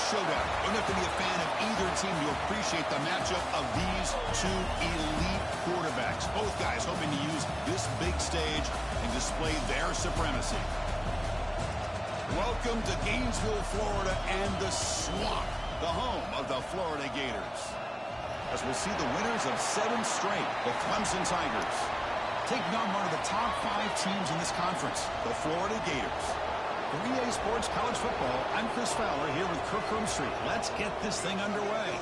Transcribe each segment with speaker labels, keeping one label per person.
Speaker 1: showdown. You don't have to be a fan of either team to appreciate the matchup of these two elite quarterbacks. Both guys hoping to use this big stage and display their supremacy. Welcome to Gainesville, Florida, and the Swamp, the home of the Florida Gators. As we'll see the winners of 7 straight, the Clemson Tigers, taking on one of the top 5 teams in this conference, the Florida Gators. For EA Sports College Football, I'm Chris Fowler here with Kirk Street. Let's get this thing underway.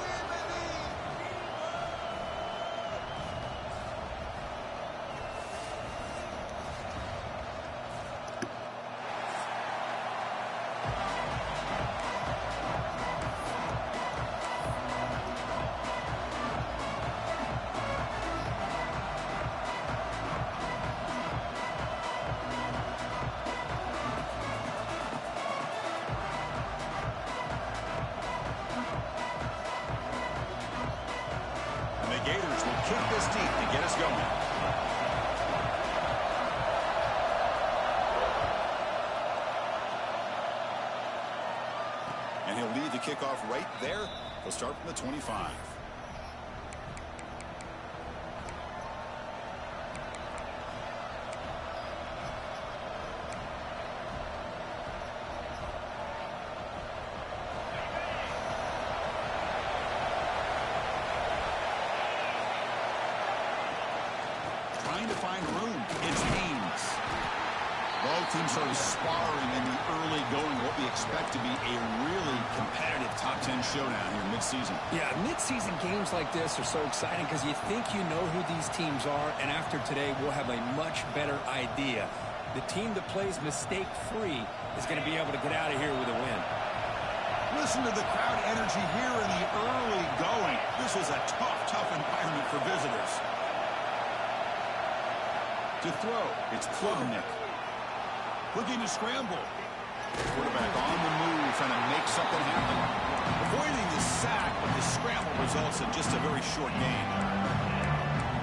Speaker 1: Gators will kick this deep to get us going. And he'll lead the kickoff right there. He'll start from the 25. Trying to find room. It's Haynes. Both teams sort of sparring in the early going, what we expect to be a really competitive top 10 showdown here mid-season.
Speaker 2: Yeah, mid-season games like this are so exciting because you think you know who these teams are, and after today we'll have a much better idea. The team that plays mistake-free is going to be able to get out of here with a win.
Speaker 1: Listen to the crowd energy here in the early going. This is a tough environment for visitors. To throw, it's Klubnik. Looking to scramble. Quarterback on the move, trying to make something happen. Avoiding the sack, but the scramble results in just a very short gain.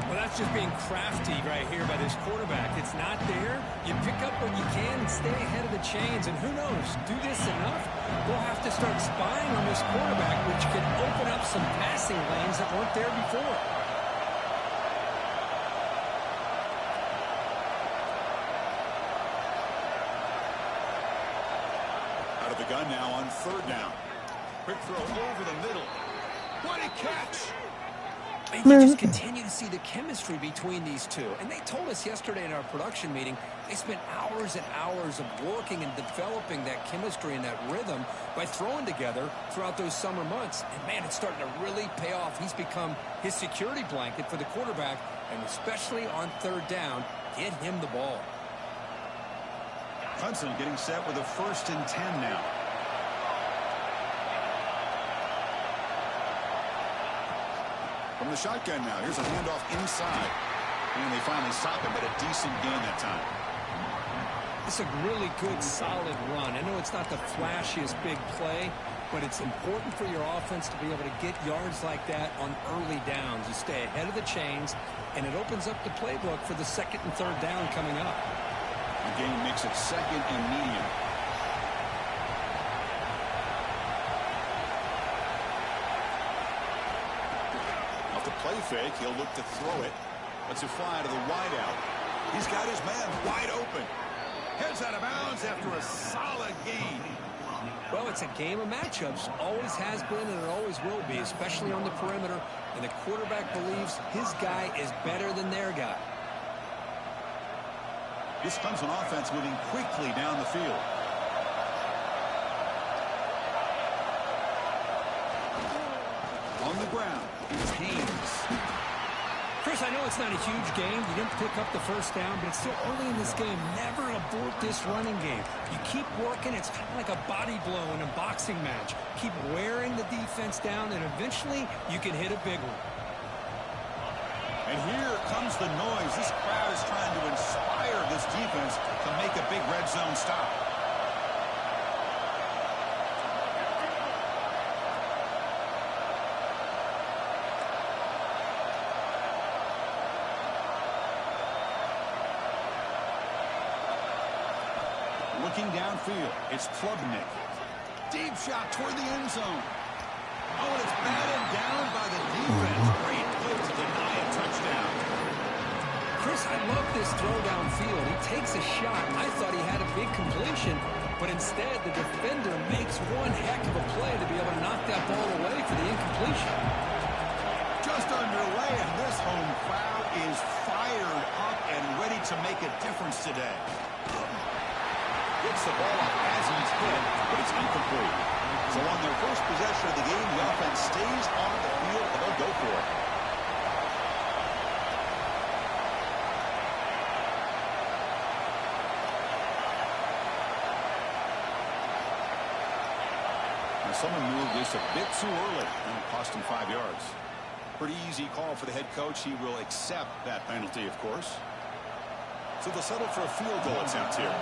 Speaker 2: Well, that's just being crafty right here by this quarterback. It's not there. You pick up what you can and stay ahead of the chains. And who knows, do this enough, we'll have to start spying on this quarterback, which could open up some passing lanes that weren't there before.
Speaker 1: The gun now on 3rd down. Quick throw over the middle. What a catch!
Speaker 2: And you just continue to see the chemistry between these two. And they told us yesterday in our production meeting, they spent hours and hours of working and developing that chemistry and that rhythm by throwing together throughout those summer months. And, man, it's starting to really pay off. He's become his security blanket for the quarterback, and especially on 3rd down, get him the ball.
Speaker 1: Clemson getting set with a 1st and 10 now. From the shotgun now, here's a handoff inside. And they finally stop him at a decent gain that time.
Speaker 2: It's a really good, solid run. I know it's not the flashiest big play, but it's important for your offense to be able to get yards like that on early downs. You stay ahead of the chains, and it opens up the playbook for the 2nd and 3rd down coming up.
Speaker 1: The game makes it 2nd and medium. Off the play fake, he'll look to throw it. Lets it fly to the wideout. He's got his man wide open. Heads out of bounds after a solid gain.
Speaker 2: Well, it's a game of matchups. Always has been and it always will be, especially on the perimeter. And the quarterback believes his guy is better than their guy.
Speaker 1: This Clemson offense moving quickly down the field. On the ground, it's Haynes.
Speaker 2: Chris, I know it's not a huge game. You didn't pick up the 1st down, but it's still early in this game. Never abort this running game. You keep working. It's kind of like a body blow in a boxing match. Keep wearing the defense down, and eventually you can hit a big one.
Speaker 1: And here comes the noise. This crowd is trying to inspire this defense to make a big red zone stop. Looking downfield, it's Klubnik. Deep shot toward the end zone. Oh, and it's batted down by the defense. Great play to deny a touchdown.
Speaker 2: Chris, I love this throw downfield. He takes a shot. I thought he had a big completion, but instead the defender makes one heck of a play to be able to knock that ball away for the incompletion.
Speaker 1: Just underway, and this home crowd is fired up and ready to make a difference today. Gets the ball up as he's hit, but it's incomplete. So on their first possession of the game, the offense stays on the field, and they'll go for it. Now someone moved this a bit too early, and it cost him 5 yards. Pretty easy call for the head coach. He will accept that penalty, of course. So they'll settle for a field goal attempt here.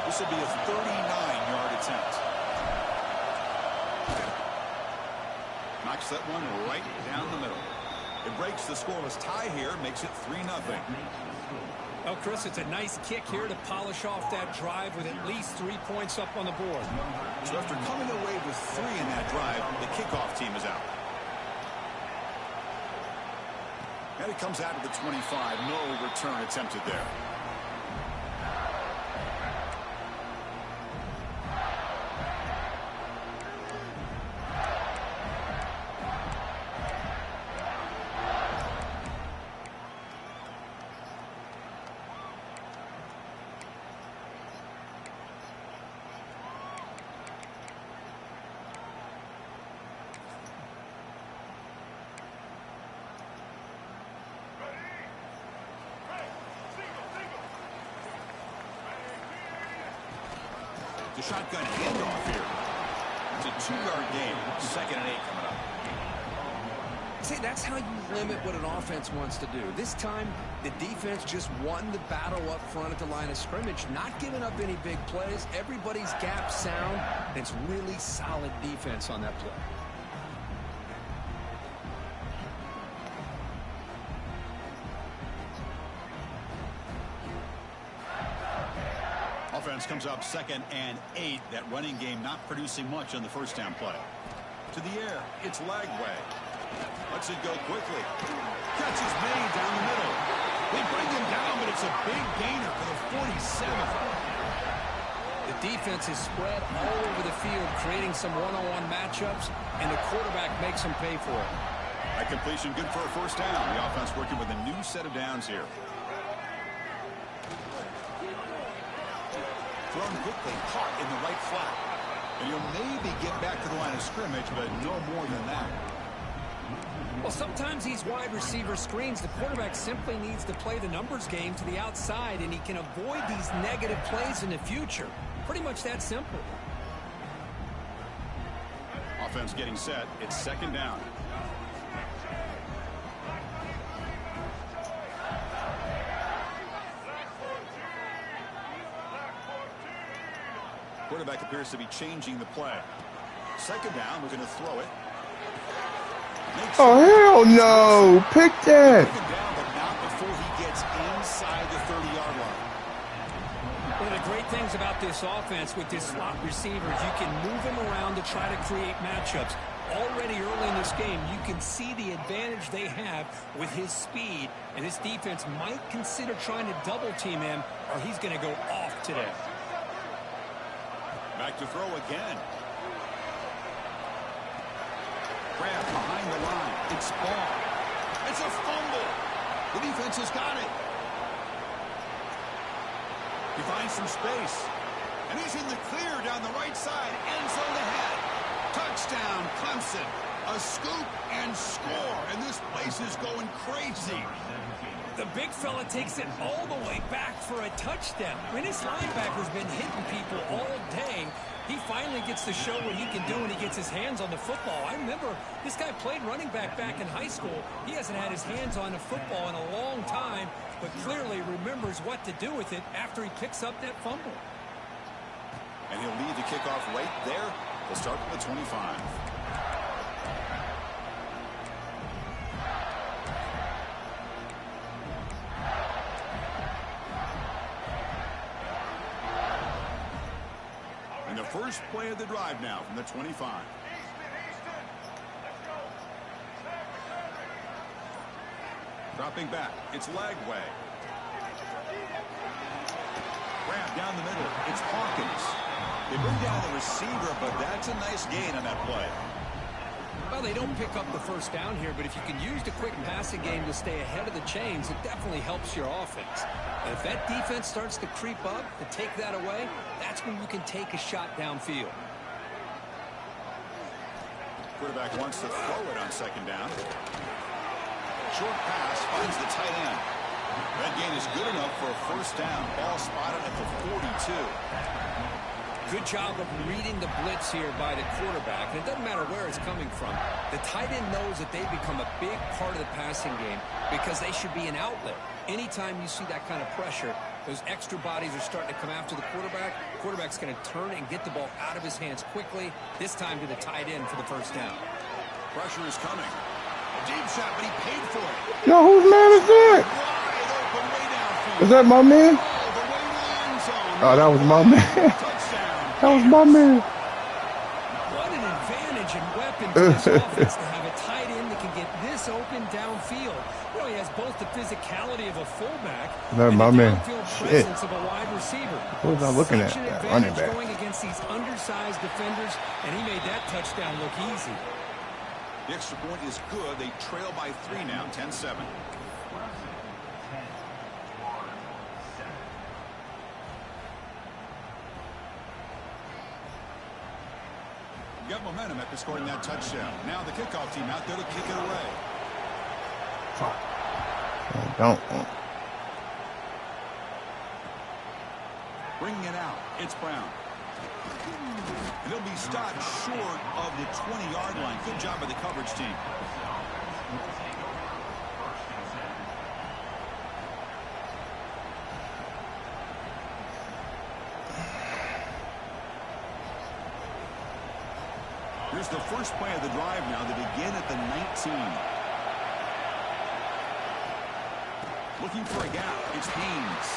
Speaker 1: This will be a 39-yard attempt. Knocks that one right down the middle. It breaks the scoreless tie here, makes it 3-0.
Speaker 2: Well, Chris, it's a nice kick here to polish off that drive with at least 3 points up on the board.
Speaker 1: So after coming away with 3 in that drive, the kickoff team is out. And it comes out of the 25. No return attempted there. The shotgun handoff here. It's a 2-yard gain. 2nd and 8 coming up.
Speaker 2: See, that's how you limit what an offense wants to do. This time, the defense just won the battle up front at the line of scrimmage, not giving up any big plays. Everybody's gap sound, and it's really solid defense on that play.
Speaker 1: Offense comes up 2nd and 8. That running game not producing much on the first down play. To the air, it's Lagway. Lets it go quickly. Catch is made down the middle. They bring him down, but it's a big gainer for the 47.
Speaker 2: The defense is spread all over the field, creating some one-on-one matchups, and the quarterback makes them pay for it.
Speaker 1: That completion good for a first down. The offense working with a new set of downs here. Thrown quickly, caught in the right flat. And he'll maybe get back to the line of scrimmage, but no more than that.
Speaker 2: Well, sometimes these wide receiver screens, the quarterback simply needs to play the numbers game to the outside, and he can avoid these negative plays in the future. Pretty much that simple.
Speaker 1: Offense getting set. It's 2nd down. Quarterback appears to be changing the play. 2nd down, we're going to throw it.
Speaker 3: Oh, hell no! Pick that!
Speaker 1: Down, but not before he gets inside the 30-yard line.
Speaker 2: One of the great things about this offense with this slot receivers, you can move him around to try to create matchups. Already early in this game, you can see the advantage they have with his speed, and this defense might consider trying to double-team him, or he's going to go off today.
Speaker 1: Back to throw again. Grab behind the line. It's ball. It's a fumble. The defense has got it. He finds some space. And he's in the clear down the right side. End zone ahead. Touchdown, Clemson. A scoop and score. And this place is going crazy.
Speaker 2: The big fella takes it all the way back for a touchdown. I mean, this linebacker's been hitting people all day. He finally gets to show what he can do when he gets his hands on the football. I remember this guy played running back in high school. He hasn't had his hands on a football in a long time, but clearly remembers what to do with it after he picks up that fumble.
Speaker 1: And he'll lead the kickoff right there. They'll start with the 25. First play of the drive now from the 25. Dropping back. It's Lagway. Grab down the middle. It's Hawkins. They bring down the receiver, but that's a nice gain on that play.
Speaker 2: Well, they don't pick up the first down here, but if you can use the quick passing game to stay ahead of the chains, it definitely helps your offense. And if that defense starts to creep up and take that away, that's when you can take a shot downfield.
Speaker 1: Quarterback wants to throw it on second down. Short pass finds the tight end. That gain is good enough for a first down. Ball spotted at the 42.
Speaker 2: Good job of reading the blitz here by the quarterback. And it doesn't matter where it's coming from. The tight end knows that they become a big part of the passing game because they should be an outlet. Anytime you see that kind of pressure, those extra bodies are starting to come after the quarterback. Quarterback's going to turn and get the ball out of his hands quickly, this time to the tight end for the first down.
Speaker 1: Pressure is coming. A deep shot, but he paid for it.
Speaker 3: Yo, whose man is that?
Speaker 1: Wide open, way downfield.
Speaker 3: Is that my man?
Speaker 1: Oh, the way to the end zone.
Speaker 3: Oh, that was my man.
Speaker 1: Touchdown.
Speaker 3: That was my man.
Speaker 2: What an advantage and weapon for this offense to have a tight end that can get this open downfield. You know, he has both the physicality of a fullback
Speaker 3: That's
Speaker 2: and
Speaker 3: my
Speaker 2: the
Speaker 3: man.
Speaker 2: downfield
Speaker 3: Shit.
Speaker 2: presence of a wide receiver.
Speaker 3: What was I looking at?
Speaker 2: Such an
Speaker 3: That running
Speaker 2: advantage
Speaker 3: back.
Speaker 2: going against these undersized defenders, and he made that touchdown look easy.
Speaker 1: The extra point is good. They trail by 3 now, 10-7. Got momentum after scoring that touchdown. Now the kickoff team out there to kick it away.
Speaker 3: Don't.
Speaker 1: Bringing it out. It's Brown. And he'll be stopped short of the 20-yard line. Good job by the coverage team. Here's the first play of the drive now. They begin at the 19. Looking for a gap. It's Haynes.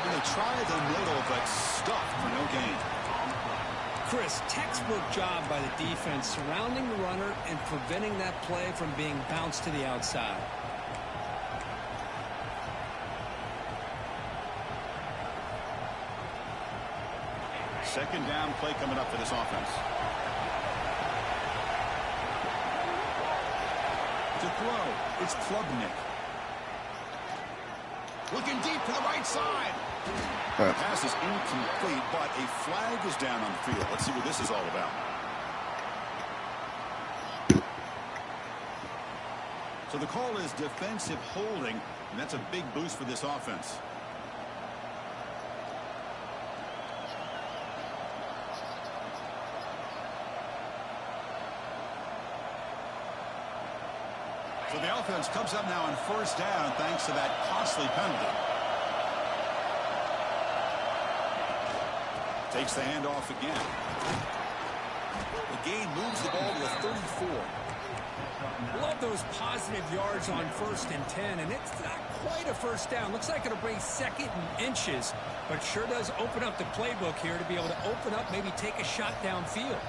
Speaker 1: And they try the middle, but stuffed for no gain.
Speaker 2: Chris, textbook job by the defense surrounding the runner and preventing that play from being bounced to the outside.
Speaker 1: Second down play coming up for this offense. To throw, it's Klubnik. Looking deep to the right side. The pass is incomplete, but a flag is down on the field. Let's see what this is all about. So the call is defensive holding, and that's a big boost for this offense. So the offense comes up now on first down thanks to that costly penalty. Takes the handoff again. The gain moves the ball to the 34.
Speaker 2: Love those positive yards on 1st and 10, and it's not quite a first down. Looks like it'll bring 2nd and inches, but sure does open up the playbook here to be able to open up, maybe take a shot downfield.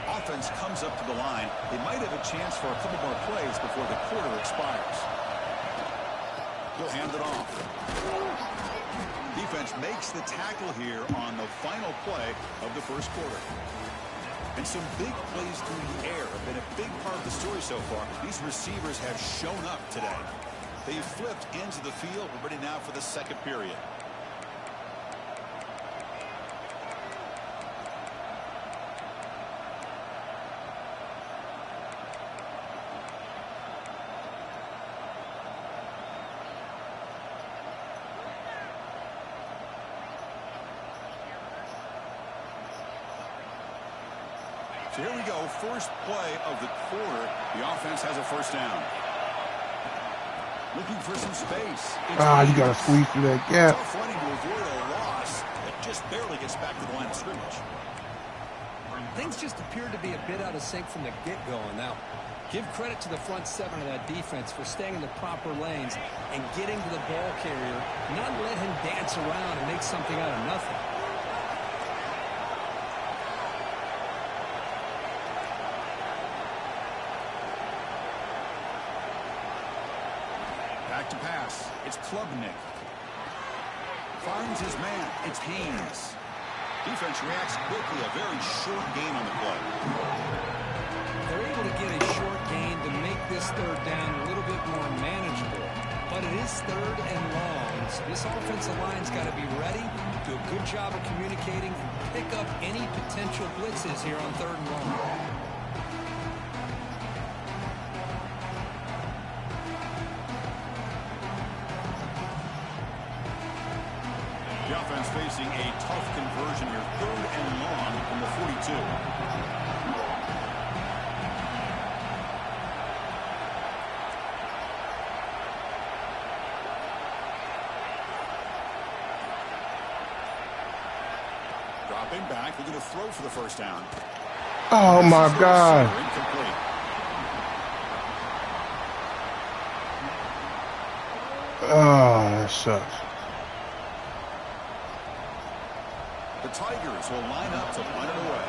Speaker 1: Offense comes up to the line. They might have a chance for a couple more plays before the quarter expires. He'll hand it off. Defense makes the tackle here on the final play of the first quarter. And some big plays through the air have been a big part of the story so far. These receivers have shown up today. They've flipped into the field. We're ready now for the second period. So here we go, first play of the quarter. The offense has a first down. Looking for some space.
Speaker 3: You gotta squeeze through that gap.
Speaker 1: Tough running to avoid a loss that just barely gets back to the line of scrimmage.
Speaker 2: Things just appeared to be a bit out of sync from the get-go. And now, give credit to the front seven of that defense for staying in the proper lanes and getting to the ball carrier, not let him dance around and make something out of nothing.
Speaker 1: Back to pass. It's Klubnik. Finds his man. It's Haynes. Defense reacts quickly. A very short gain on the play.
Speaker 2: They're able to get a short gain to make this third down a little bit more manageable. But it is third and long, so this offensive line's got to be ready, do a good job of communicating, and pick up any potential blitzes here on third and long.
Speaker 1: The offense facing a tough conversion here. Third and long from the 42. Dropping back. Looking to throw for the first down.
Speaker 3: Oh my God.
Speaker 1: Incomplete.
Speaker 3: Oh, that sucks.
Speaker 1: The Tigers will line up to punt it away.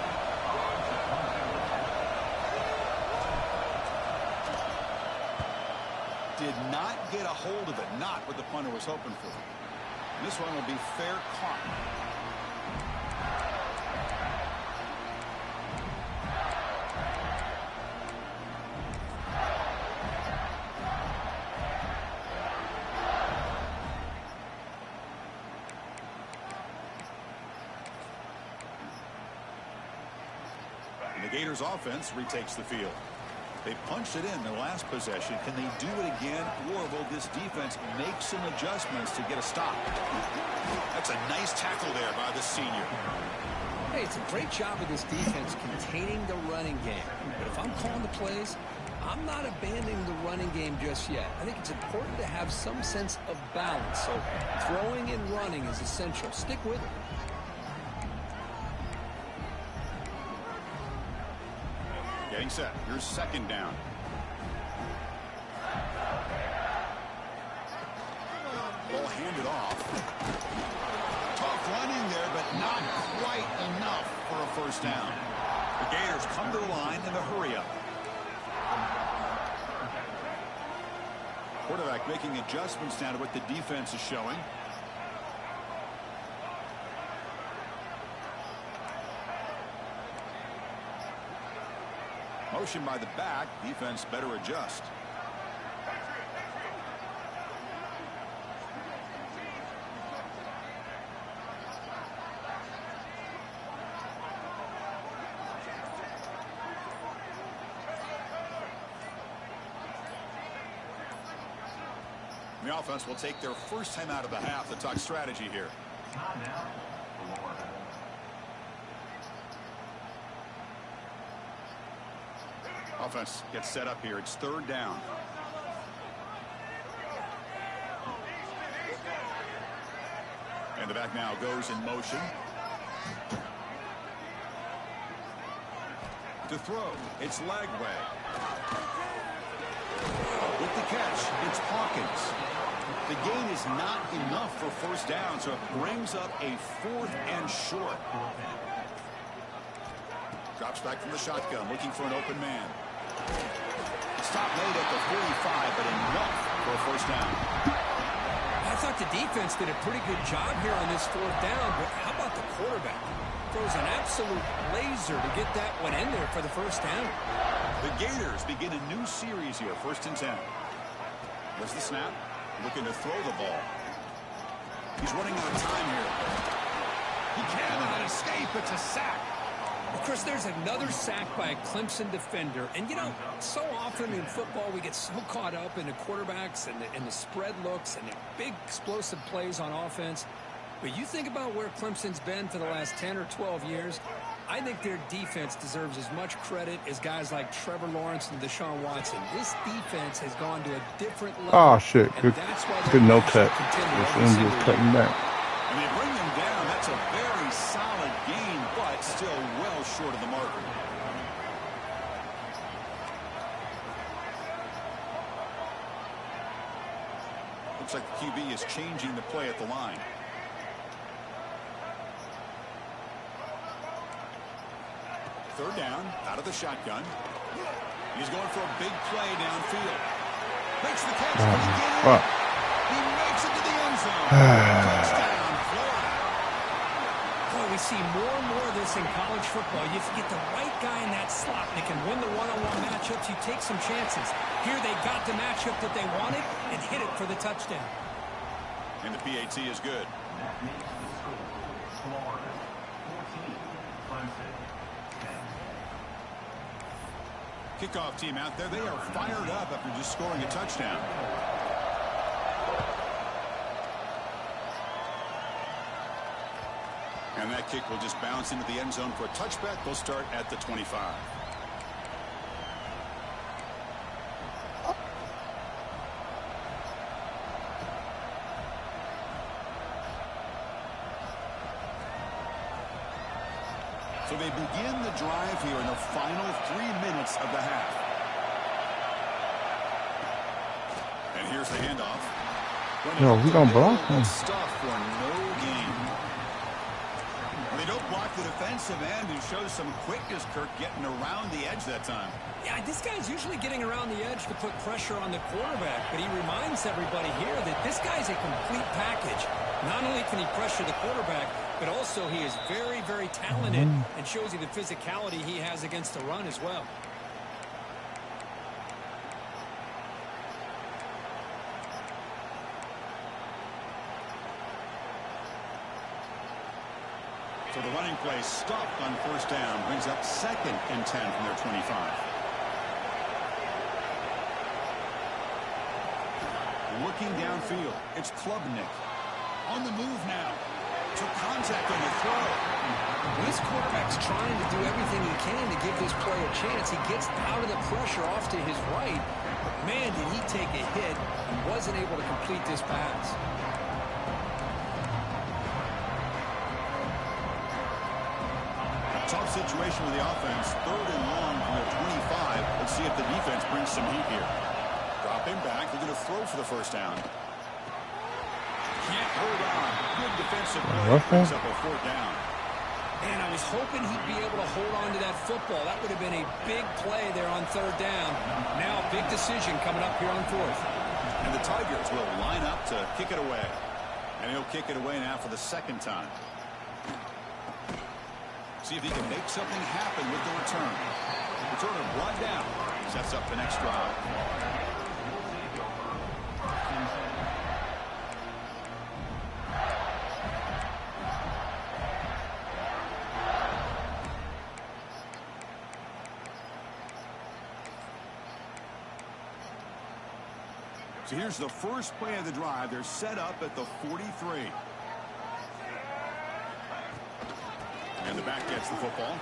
Speaker 1: Did not get a hold of it. Not what the punter was hoping for. And this one will be fair caught. And the Gators offense retakes the field. They punched it in their last possession. Can they do it again, or will this defense make some adjustments to get a stop? That's a nice tackle there by the senior.
Speaker 2: Hey, it's a great job of this defense containing the running game. But if I'm calling the plays, I'm not abandoning the running game just yet. I think it's important to have some sense of balance. So throwing and running is essential. Stick with it.
Speaker 1: Getting set. Here's second down. Ball handed off. Tough running there, but not quite enough for a first down. The Gators come to the line in the hurry-up. Quarterback making adjustments now to what the defense is showing. Motion by the back. Defense better adjust. The offense will take their first time out of the half to talk strategy here. Offense gets set up here. It's third down. And the back now goes in motion. To throw, it's Lagway. With the catch, it's Hawkins. The gain is not enough for first down, so it brings up a fourth and short. Drops back from the shotgun, looking for an open man. Stop late at the 45, but enough for a first down.
Speaker 2: I thought the defense did a pretty good job here on this fourth down, but how about the quarterback? Throws an absolute laser to get that one in there for the first down.
Speaker 1: The Gators begin a new series here, 1st and 10. There's the snap, looking to throw the ball. He's running out of time here. He cannot escape. It's a sack.
Speaker 2: Of course, there's another sack by a Clemson defender. And, you know, so often in football we get so caught up in the quarterbacks and the spread looks and the big explosive plays on offense. But you think about where Clemson's been for the last 10 or 12 years, I think their defense deserves as much credit as guys like Trevor Lawrence and Deshaun Watson. This defense has gone to a different level.
Speaker 3: Oh, shit. Good no cut. This end was cutting back.
Speaker 1: And they bring them down. That's a very solid gain, but still well short of the marker. Looks like the QB is changing the play at the line. Third down, out of the shotgun. He's going for a big play downfield. Makes the catch. He makes it to the end zone. Touchdown, Florida.
Speaker 2: Boy, we see more and more of this in college football. If you get the right guy in that slot and can win the one-on-one matchups, you take some chances. Here they got the matchup that they wanted and hit it for the touchdown.
Speaker 1: And the PAT is good. Kickoff team out there. They are fired up after just scoring a touchdown. And that kick will just bounce into the end zone for a touchback. They'll start at the 25. So they begin the drive here in the final 3 minutes of the half. And here's the handoff.
Speaker 3: No, we gonna block him.
Speaker 1: Stuff for no gain. They don't block the defensive end, who shows some quickness, Kirk, getting around the edge that time.
Speaker 2: Yeah, this guy's usually getting around the edge to put pressure on the quarterback, but he reminds everybody here that this guy's a complete package. Not only can he pressure the quarterback, but also he is very, very talented and shows you the physicality he has against the run as well.
Speaker 1: So the running play stopped on first down, brings up 2nd and 10 from their 25. Looking downfield, it's Klubnik. On the move now. Took contact on the throw.
Speaker 2: This quarterback's trying to do everything he can to give this play a chance. He gets out of the pressure off to his right. But man, did he take a hit and wasn't able to complete this pass.
Speaker 1: Tough situation with the offense. 3rd and long from their 25. Let's see if the defense brings some heat here. Dropping back. They're going to throw for the first down. Can't hold on. Good defensive play. Brings up a 4th down.
Speaker 2: And I was hoping he'd be able to hold on to that football. That would have been a big play there on 3rd down. Now a big decision coming up here on 4th.
Speaker 1: And the Tigers will line up to kick it away. And he'll kick it away now for the 2nd time. See if he can make something happen with the return. Returner brought down. Sets up the next drive. So here's the first play of the drive. They're set up at the 43. And the back gets the football.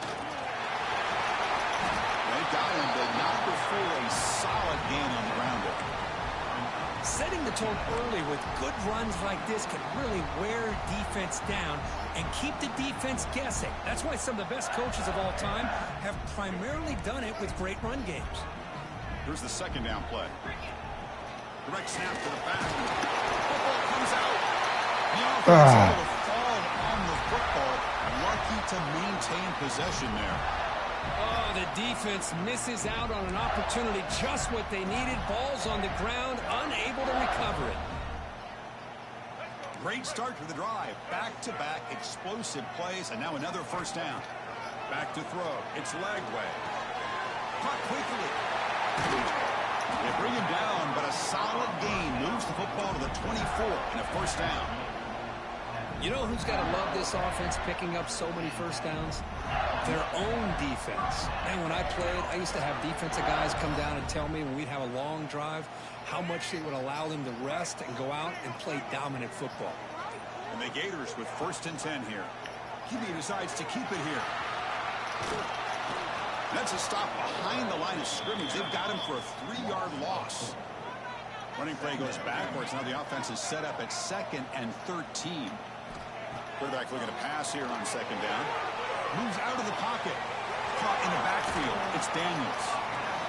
Speaker 1: They got him, but not before a solid gain on the ground.
Speaker 2: Setting the tone early with good runs like this can really wear defense down and keep the defense guessing. That's why some of the best coaches of all time have primarily done it with great run games.
Speaker 1: Here's the 2nd down play. Direct snap to the back. Football comes out. The offense able to fall on the football. Lucky to maintain possession there.
Speaker 2: Oh, the defense misses out on an opportunity, just what they needed. Ball's on the ground, unable to recover it.
Speaker 1: Great start to the drive. Back-to-back explosive plays, and now another first down. Back to throw. It's Lagway. Caught quickly. They bring him down, but a solid gain moves the football to the 24 and a first down.
Speaker 2: You know who's got to love this offense picking up so many first downs? Their own defense. And when I played, I used to have defensive guys come down and tell me when we'd have a long drive how much it would allow them to rest and go out and play dominant football.
Speaker 1: And the Gators with 1st and 10 here. QB decides to keep it here. That's a stop behind the line of scrimmage. They've got him for a 3-yard loss. Running play goes backwards. Now the offense is set up at 2nd and 13. Quarterback looking to pass here on 2nd down. Moves out of the the pocket. Caught in the backfield. It's Daniels.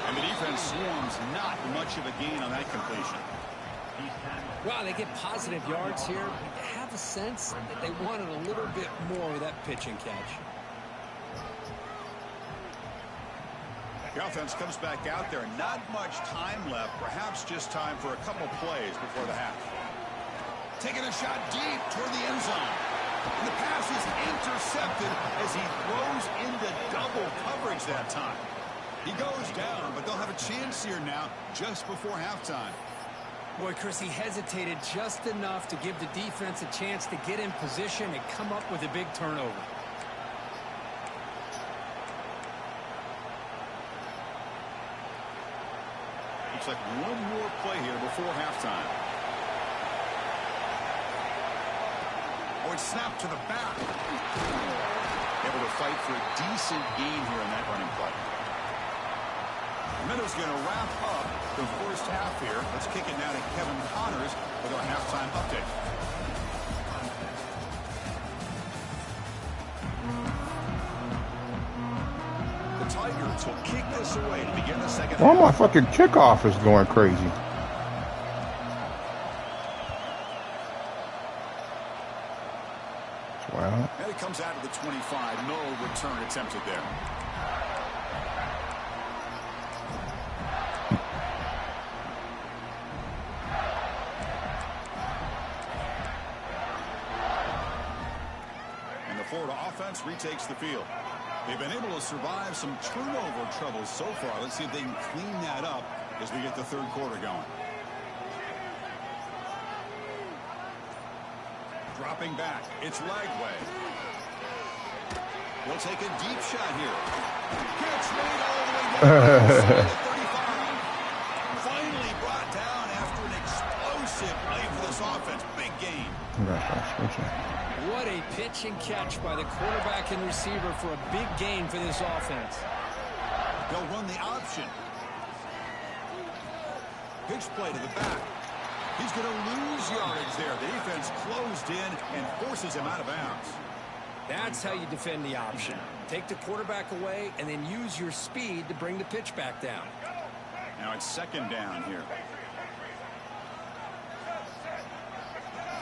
Speaker 1: And the defense swarms not much of a gain on that completion.
Speaker 2: Well, they get positive yards here. You have a sense that they wanted a little bit more with that pitch and catch.
Speaker 1: The offense comes back out there. Not much time left. Perhaps just time for a couple plays before the half. Taking a shot deep toward the end zone. And the pass is intercepted as he throws into double coverage that time. He goes down, but they'll have a chance here now just before halftime.
Speaker 2: Boy, Chris, he hesitated just enough to give the defense a chance to get in position and come up with a big turnover.
Speaker 1: Looks like one more play here before halftime. Oh, it's snapped to the back. Able to fight for a decent gain here in that running play. Minnows going to wrap up the first half here. Let's kick it now to Kevin Connors with our halftime update. The Tigers will kick this away to begin the second half.
Speaker 3: Why my fucking kickoff is going crazy? Wow.
Speaker 1: And it comes out of the 25. No return attempted there. Florida offense retakes the field. They've been able to survive some turnover troubles so far. Let's see if they can clean that up as we get the third quarter going. Dropping back, it's Lagway. They'll take a deep shot here. Gets made all the way down. 35. Finally brought down after an explosive play for this offense. Big game.
Speaker 2: What a pitch and catch by the quarterback and receiver for a big gain for this offense.
Speaker 1: They'll run the option. Pitch play to the back. He's going to lose yardage there. The defense closed in and forces him out of bounds.
Speaker 2: That's how you defend the option. Take the quarterback away and then use your speed to bring the pitch back down.
Speaker 1: Now it's second down here.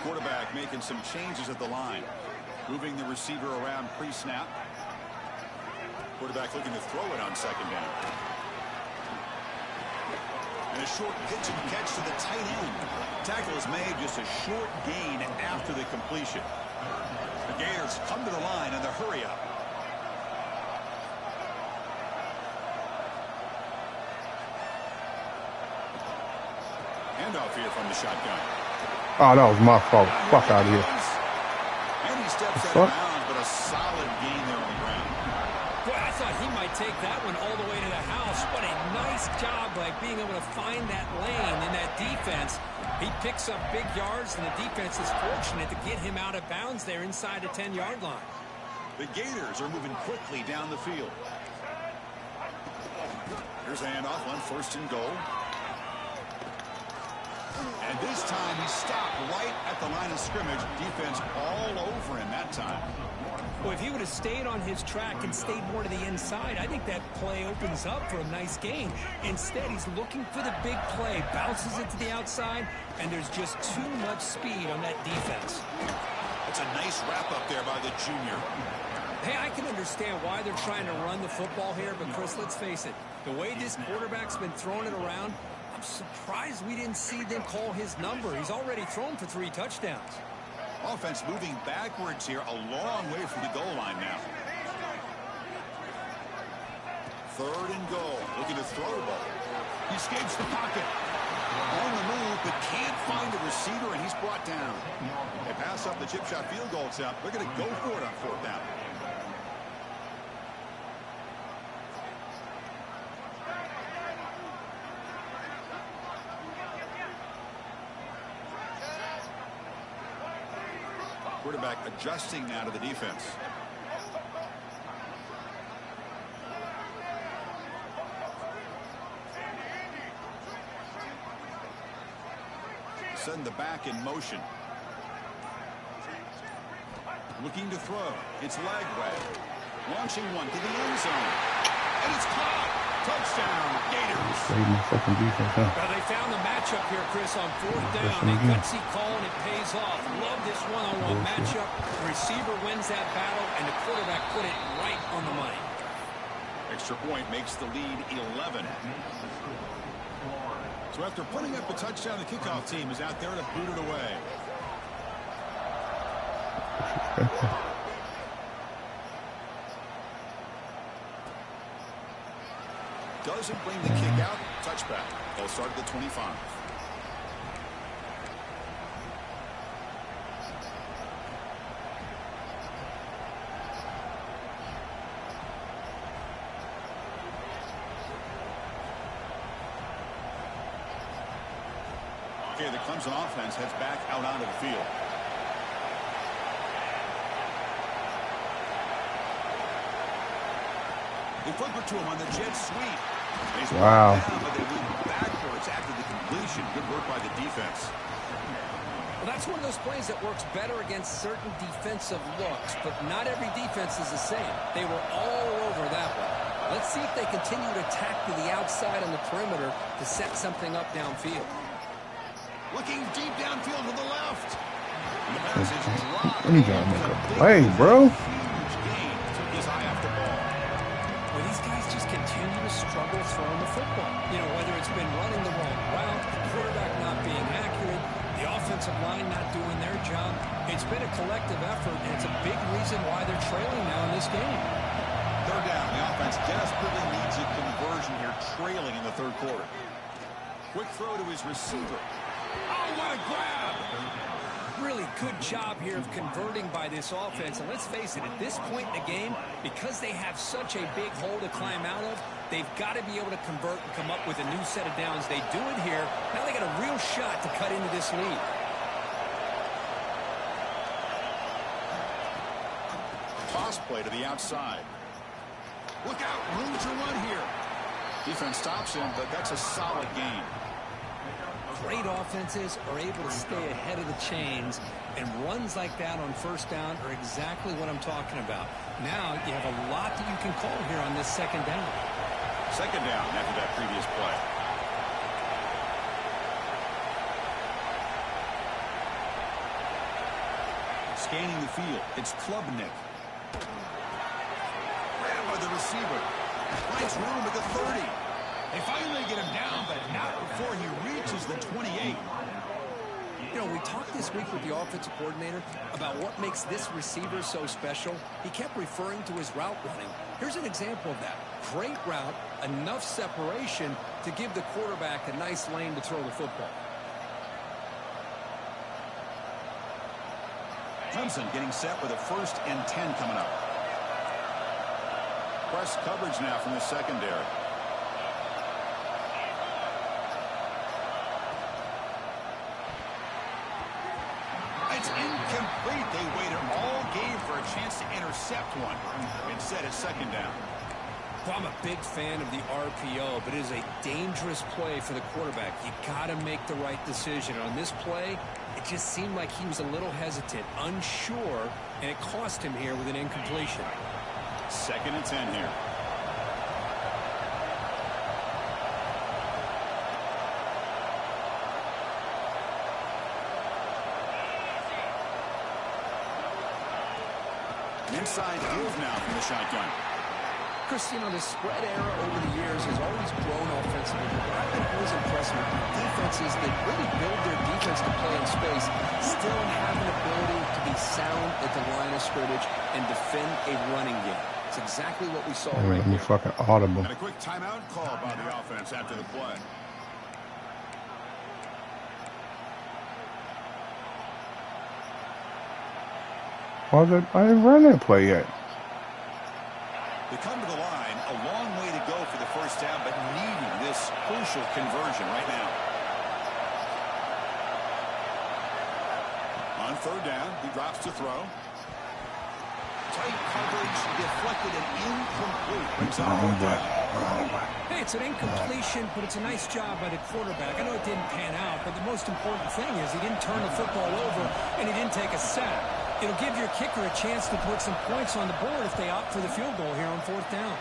Speaker 1: Quarterback making some changes at the line. Moving the receiver around pre-snap. Quarterback looking to throw it on second down. And a short pitch and catch to the tight end. Tackle is made, just a short gain after the completion. The Gators come to the line in the hurry up. Handoff here from the shotgun.
Speaker 3: Oh, that was my fault. Fuck out of here.
Speaker 1: And he steps out of bounds, but a solid gain there on the ground.
Speaker 2: Boy, I thought he might take that one all the way to the house. What a nice job by being able to find that lane in that defense. He picks up big yards, and the defense is fortunate to get him out of bounds there inside the 10-yard line.
Speaker 1: The Gators are moving quickly down the field. Here's a handoff on first and goal. And this time he stopped right at the line of scrimmage. Defense all over him that time.
Speaker 2: Well, if he would have stayed on his track and stayed more to the inside, I think that play opens up for a nice gain. Instead, he's looking for the big play, bounces it to the outside, and there's just too much speed on that defense.
Speaker 1: That's a nice wrap up there by the junior.
Speaker 2: Hey, I can understand why they're trying to run the football here, but Chris, let's face it, the way this quarterback's been throwing it around, I'm surprised we didn't see them call his number. He's already thrown for 3 touchdowns.
Speaker 1: Offense moving backwards here, a long way from the goal line now. Third and goal, looking to throw the ball. He escapes the pocket. On the move, but can't find the receiver, and he's brought down. They pass up the chip shot field goal attempt. They're going to go for it on fourth down. Quarterback adjusting now to the defense. Send the back in motion. Looking to throw. It's Lagway. Launching one to the end zone. And it's caught. Touchdown, Gators.
Speaker 3: Great motherfucking defense, huh?
Speaker 2: Well, they found the matchup here, Chris, on fourth down. A gutsy call, and it pays off. Love this one-on-one matchup. The receiver wins that battle, and the quarterback put it right on the money.
Speaker 1: Extra point makes the lead 11. So after putting up the touchdown, the kickoff team is out there to boot it away. Doesn't bring the kick out. Touchback. They'll start at the 25. Okay, the Clemson offense heads back out onto the field. They flip it to him on the jet sweep.
Speaker 3: Wow.
Speaker 1: Down, but they move backwards after the completion. Good work by the defense.
Speaker 2: Well, that's one of those plays that works better against certain defensive looks, but not every defense is the same. They were all over that one. Let's see if they continue to attack to the outside on the perimeter to set something up downfield.
Speaker 1: Looking deep downfield to the left. The pass is dropped.
Speaker 3: Let me try to make a play, bro.
Speaker 1: Huge gain. Took his eye off the ball.
Speaker 2: Well, these guys just continue to struggle throwing the football. You know, whether it's been running the wrong route, the quarterback not being accurate, the offensive line not doing their job. It's been a collective effort, and it's a big reason why they're trailing now in this game.
Speaker 1: Third down. The offense desperately needs a conversion here, trailing in the third quarter. Quick throw to his receiver. Oh, what a grab!
Speaker 2: Really good job here of converting by this offense. And let's face it, at this point in the game, because they have such a big hole to climb out of, they've got to be able to convert and come up with a new set of downs. They do it here. Now they got a real shot to cut into this lead.
Speaker 1: Toss play to the outside. Look out, room to run here. Defense stops him, but that's a solid gain.
Speaker 2: Great offenses are able to stay ahead of the chains, and runs like that on first down are exactly what I'm talking about. Now you have a lot that you can call here on this second down.
Speaker 1: Second down after that previous play. Scanning the field, it's Klubnik. Ran by the receiver. Finds room at the 30. They finally get him down, but not before he reaches the 28.
Speaker 2: You know, we talked this week with the offensive coordinator about what makes this receiver so special. He kept referring to his route running. Here's an example of that. Great route, enough separation to give the quarterback a nice lane to throw the football.
Speaker 1: Clemson getting set with a 1st and 10 coming up. Press coverage now from the secondary. It's incomplete. They waited all game for a chance to intercept one. Instead, it's second down.
Speaker 2: Well, I'm a big fan of the RPO, but it is a dangerous play for the quarterback. You got to make the right decision. On this play, it just seemed like he was a little hesitant, unsure, and it cost him here with an incompletion.
Speaker 1: 2nd and 10 here. Inside move now from the shotgun.
Speaker 2: Chris, you know, the spread era over the years has always grown offensively, but I've been always impressed with defenses that really build their defense to play in space, still have an ability to be sound at the line of scrimmage and defend a running game. It's exactly what we saw right
Speaker 3: Let me
Speaker 2: here.
Speaker 3: fucking audible.
Speaker 1: And a quick timeout call by the offense after the play.
Speaker 3: I didn't run that play yet.
Speaker 1: They come to the line, a long way to go for the first down, but needing this crucial conversion right now. On 3rd down, he drops to throw. Tight coverage, deflected and incomplete. Brings up 4th down.
Speaker 2: Hey, it's an incompletion, but it's a nice job by the quarterback. I know it didn't pan out, but the most important thing is he didn't turn the football over and he didn't take a sack. It'll give your kicker a chance to put some points on the board if they opt for the field goal here on 4th down.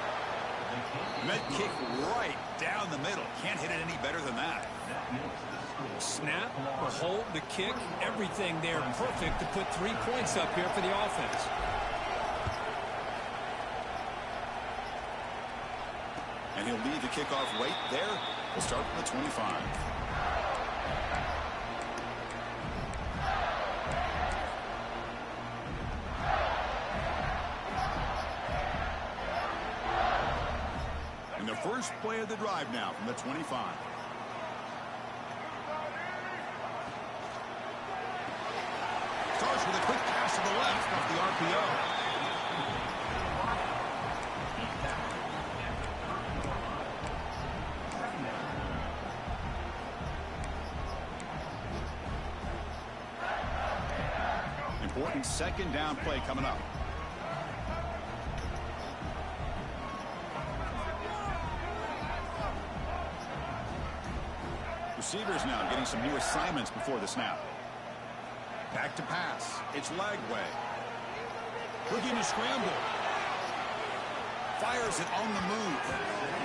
Speaker 1: Med kick right down the middle. Can't hit it any better than that.
Speaker 2: Snap, or hold, the kick, everything there perfect to put 3 points up here for the offense.
Speaker 1: And he'll leave the kickoff right there. We'll start from the 25. And the first play of the drive now from the 25. Starts with a quick pass to the left off the RPO. Important 2nd down play coming up. Receivers now getting some new assignments before the snap. Back to pass. It's Lagway. Looking to scramble. Fires it on the move.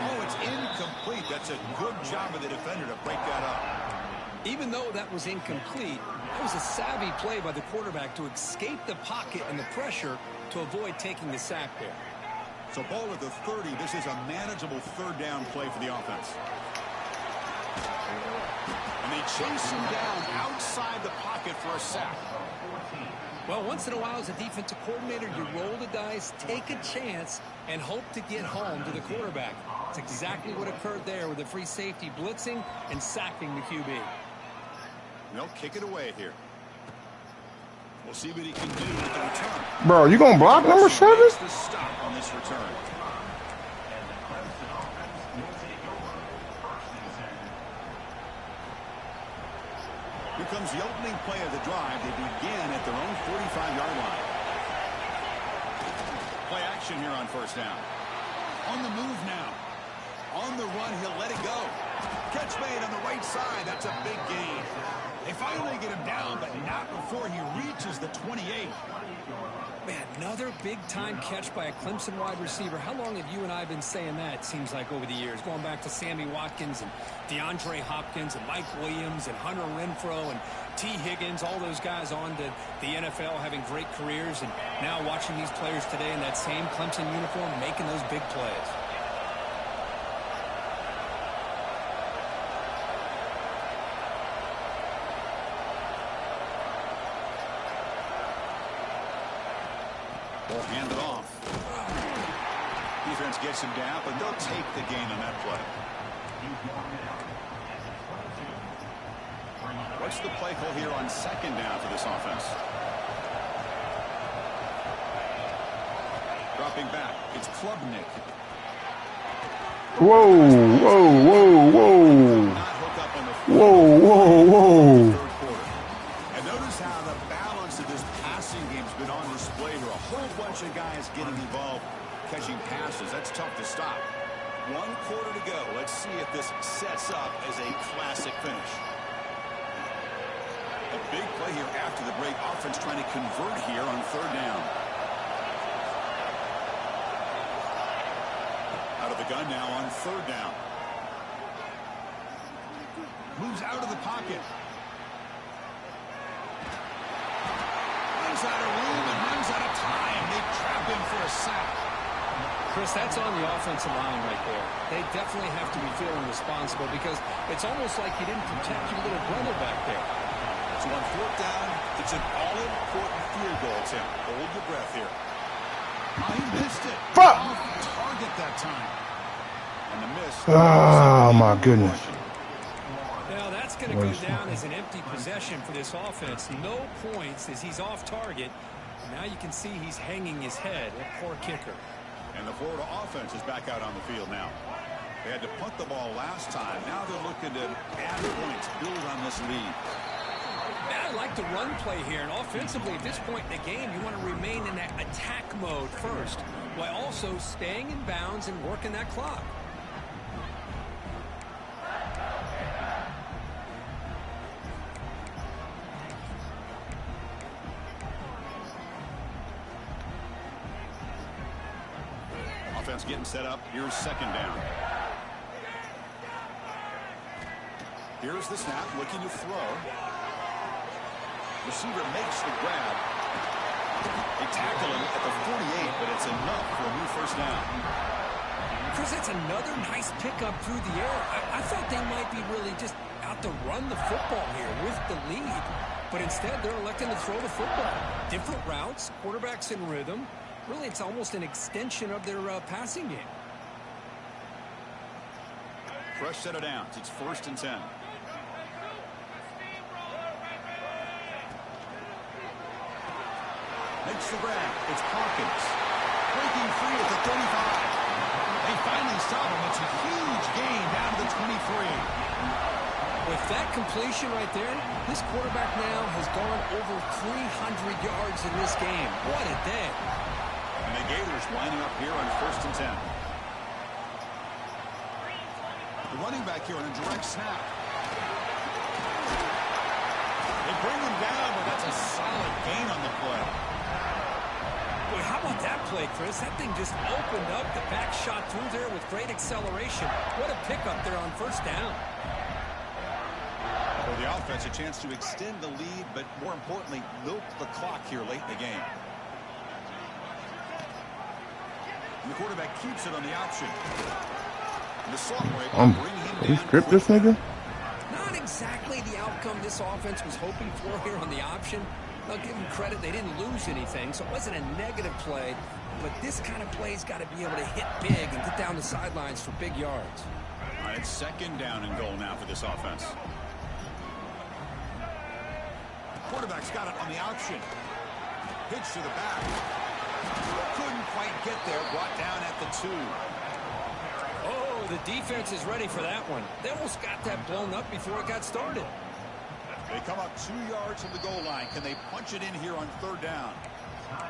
Speaker 1: Oh, it's incomplete. That's a good job of the defender to break that up.
Speaker 2: Even though that was incomplete, that was a savvy play by the quarterback to escape the pocket and the pressure to avoid taking the sack there.
Speaker 1: So ball at the 30. This is a manageable 3rd down play for the offense. And they chase him down outside the pocket for a sack.
Speaker 2: Well, once in a while as a defensive coordinator, you roll the dice, take a chance, and hope to get home to the quarterback. It's exactly what occurred there with the free safety blitzing and sacking the QB.
Speaker 1: They'll kick it away here. We'll see what he can do with the return.
Speaker 3: Bro, you gonna block number 7?
Speaker 1: The stop on this return. Here comes the opening play of the drive. They begin at their own 45-yard line. Play action here on 1st down. On the move now. On the run, he'll let it go. Catch made on the right side. That's a big gain. They finally get him down, but not before he reaches the 28.
Speaker 2: Man, another big-time catch by a Clemson wide receiver. How long have you and I been saying that, it seems like, over the years? Going back to Sammy Watkins and DeAndre Hopkins and Mike Williams and Hunter Renfrow and T. Higgins, all those guys on to the NFL having great careers. And now watching these players today in that same Clemson uniform making those big plays.
Speaker 1: They'll hand it off. Defense gets him down, but they'll take the gain on that play. What's the play call here on 2nd down for this offense? Dropping back. It's Klubnik.
Speaker 3: Whoa, whoa, whoa, whoa.
Speaker 1: Not hook up on the
Speaker 3: Whoa, whoa, whoa.
Speaker 1: 3rd quarter. And notice how the balance of this passing game's been on display here. A whole bunch of guys getting involved, catching passes. That's tough to stop. 1 quarter to go. Let's see if this sets up as a classic finish. A big play here after the break. Offense trying to convert here on 3rd down. Out of the gun now on 3rd down. Moves out of the pocket. Runs out of room and runs out of time. They trap him for a sack.
Speaker 2: Chris, that's on the offensive line right there. They definitely have to be feeling responsible because it's almost like you didn't protect your little brother back there.
Speaker 1: So on 4th down, it's an all-important field goal attempt. Hold your breath here. Oh, he missed it.
Speaker 3: Fuck!
Speaker 1: Off target that time. And the miss.
Speaker 3: Oh, my goodness.
Speaker 2: Now that's going to go down as an empty possession for this offense. No points as he's off target. Now you can see he's hanging his head. A poor kicker.
Speaker 1: And the Florida offense is back out on the field now. They had to punt the ball last time. Now they're looking to add points, build on this lead.
Speaker 2: Man, I like the run play here. And offensively, at this point in the game, you want to remain in that attack mode first, while also staying in bounds and working that clock.
Speaker 1: defense getting set up. Here's second down. Here's the snap, looking to throw. Receiver makes the grab. They tackle him at the 48, but it's enough for a new first down.
Speaker 2: Chris, that's another nice pickup through the air. I thought they might be really just out to run the football here with the lead. But instead, they're electing to throw the football. Different routes, quarterbacks in rhythm. Really, it's almost an extension of their passing game.
Speaker 1: Fresh set of downs. It's 1st and 10. Makes the grab. It's Hawkins. Breaking free at the 35. They finally stop him. It's a huge gain down to the 23.
Speaker 2: With that completion right there, this quarterback now has gone over 300 yards in this game. What a day.
Speaker 1: And the Gators lining up here on 1st and 10. The running back here on a direct snap. They bring him down, but that's a solid gain on the play.
Speaker 2: Boy, how about that play, Chris? That thing just opened up. The back shot through there with great acceleration. What a pickup there on 1st down.
Speaker 1: For the offense, a chance to extend the lead, but more importantly, milk the clock here late in the game. And the quarterback keeps it on the option. And the sophomore bring him down.
Speaker 3: He script this nigga?
Speaker 2: Not exactly the outcome this offense was hoping for here on the option. I'll give them credit. They didn't lose anything, so it wasn't a negative play. But this kind of play's got to be able to hit big and get down the sidelines for big yards.
Speaker 1: All right, it's 2nd down and goal now for this offense. Quarterback's got it on the option. Pitch to the back. Couldn't quite get there. Brought down at the 2.
Speaker 2: Oh, the defense is ready for that one. They almost got that blown up before it got started.
Speaker 1: They come up 2 yards from the goal line. Can they punch it in here on 3rd down?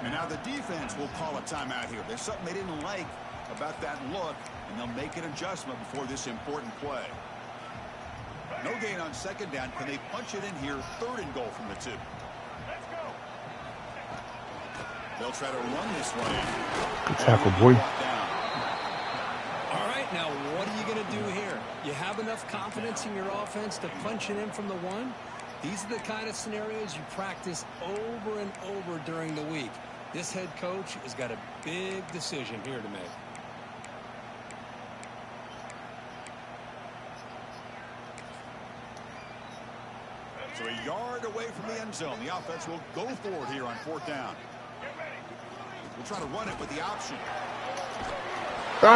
Speaker 1: And now the defense will call a timeout here. There's something they didn't like about that look, and they'll make an adjustment before this important play. No gain on 2nd down. Can they punch it in here? 3rd and goal from the 2. They'll try to run this one in.
Speaker 3: Good tackle, boy.
Speaker 2: All right, now what are you going to do here? You have enough confidence in your offense to punch it in from the 1? These are the kind of scenarios you practice over and over during the week. This head coach has got a big decision here to make.
Speaker 1: So a yard away from the end zone. The offense will go forward here on 4th down. We'll try to run it with the option.
Speaker 2: I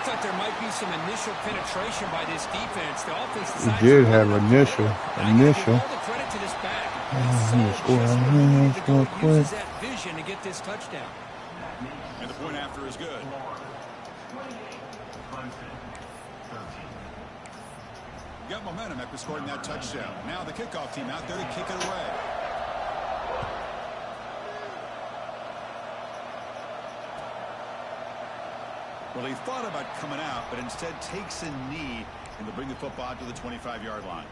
Speaker 2: thought there might be some initial penetration by this defense. The offense
Speaker 3: He
Speaker 2: decided
Speaker 3: did
Speaker 2: to
Speaker 3: have
Speaker 2: run
Speaker 3: initial.
Speaker 2: all the credit to this back. Uses that vision to get this touchdown.
Speaker 1: And the point after is good. Got momentum after scoring that touchdown. Now the kickoff team out there to kick it away. Well, he thought about coming out, but instead takes a knee and to bring the football to the 25-yard line.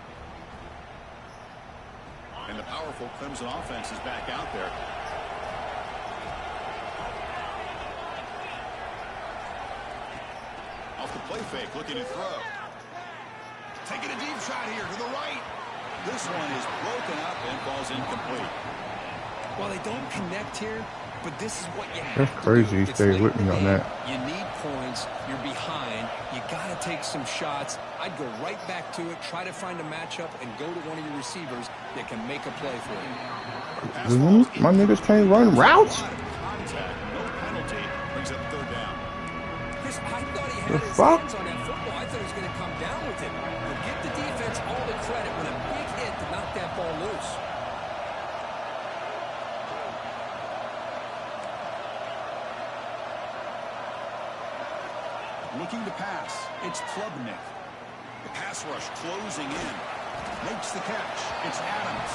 Speaker 1: And the powerful Clemson offense is back out there. Off the play fake, looking to throw. Taking a deep shot here to the right. This one is broken up and falls incomplete.
Speaker 2: Well, they don't connect here, but this is what you have.
Speaker 3: That's crazy. He stayed with me on that.
Speaker 2: You need points. You're behind. You got to take some shots. I'd go right back to it, try to find a matchup, and go to one of your receivers that can make a play for you.
Speaker 3: My niggas can't run routes?
Speaker 1: Contact, no penalty, brings up 3rd down.
Speaker 2: Chris, I thought he had
Speaker 3: The
Speaker 2: his
Speaker 3: fuck?
Speaker 2: hands on that football. I thought he was going to come down with it. But give the defense all the credit with a big hit to knock that ball loose.
Speaker 1: Looking to pass. It's Klubnik. The pass rush closing in. Makes the catch. It's Adams.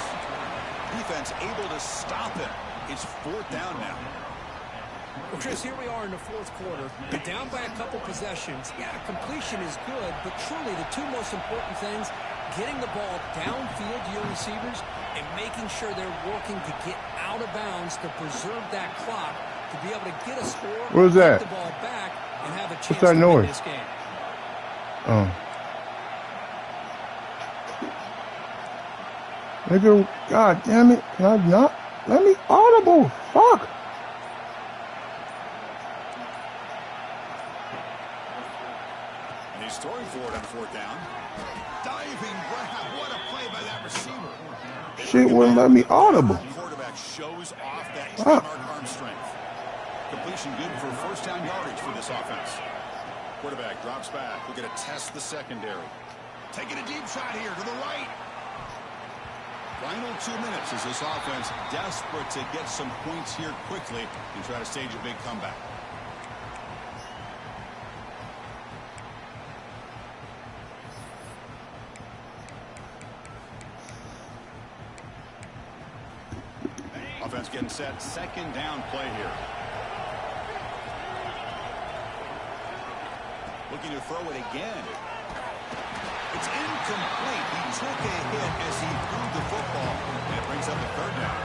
Speaker 1: Defense able to stop him. It's 4th down now.
Speaker 2: Well, Chris, here we are in the 4th quarter. They're down by a couple possessions. Yeah, completion is good, but truly the 2 most important things, getting the ball downfield to your receivers and making sure they're working to get out of bounds to preserve that clock to be able to get a score,
Speaker 3: What was that?
Speaker 2: get the ball back, and have a chance
Speaker 3: that
Speaker 2: to
Speaker 3: noise?
Speaker 2: win this game.
Speaker 3: Oh. Nigga, god damn it. Can I not? Let me audible. Fuck.
Speaker 1: And he's throwing for it on fourth down. Diving grab. What a play by that receiver.
Speaker 3: Shit wouldn't let me audible.
Speaker 1: Quarterback shows off that
Speaker 3: Fuck.
Speaker 1: trademark arm strength. Completion good for first down yardage for this offense. Quarterback drops back. We're going to test the secondary. Taking a deep shot here to the right. Final 2 minutes as this offense desperate to get some points here quickly and try to stage a big comeback. Offense getting set. Second down play here. Looking to throw it again. It's incomplete. He took a hit as he threw the football, and it brings up a third down.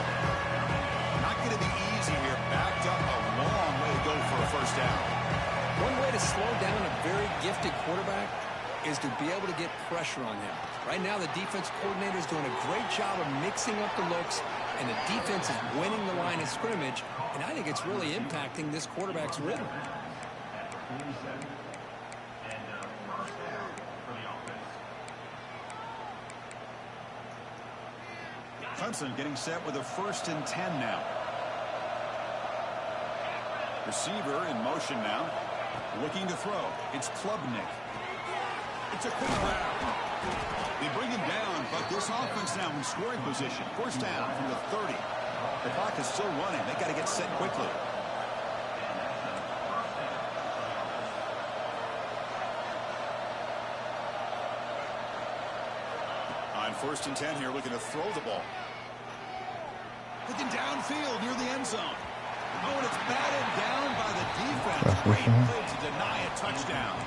Speaker 1: Not going to be easy here. Backed up a long way to go for a first down.
Speaker 2: One way to slow down a very gifted quarterback is to be able to get pressure on him. Right now, the defense coordinator is doing a great job of mixing up the looks, and the defense is winning the line of scrimmage, and I think it's really impacting this quarterback's rhythm.
Speaker 1: Clemson getting set with a 1st and 10 now. Receiver in motion now. Looking to throw. It's Klubnik. It's a quick route. They bring him down, but this offense now in scoring position. First down from the 30. The clock is still running. They got to get set quickly. On 1st and 10 here, looking to throw the ball. Looking downfield near the end zone. Oh, and it's batted down by the defense. Great play to deny a touchdown.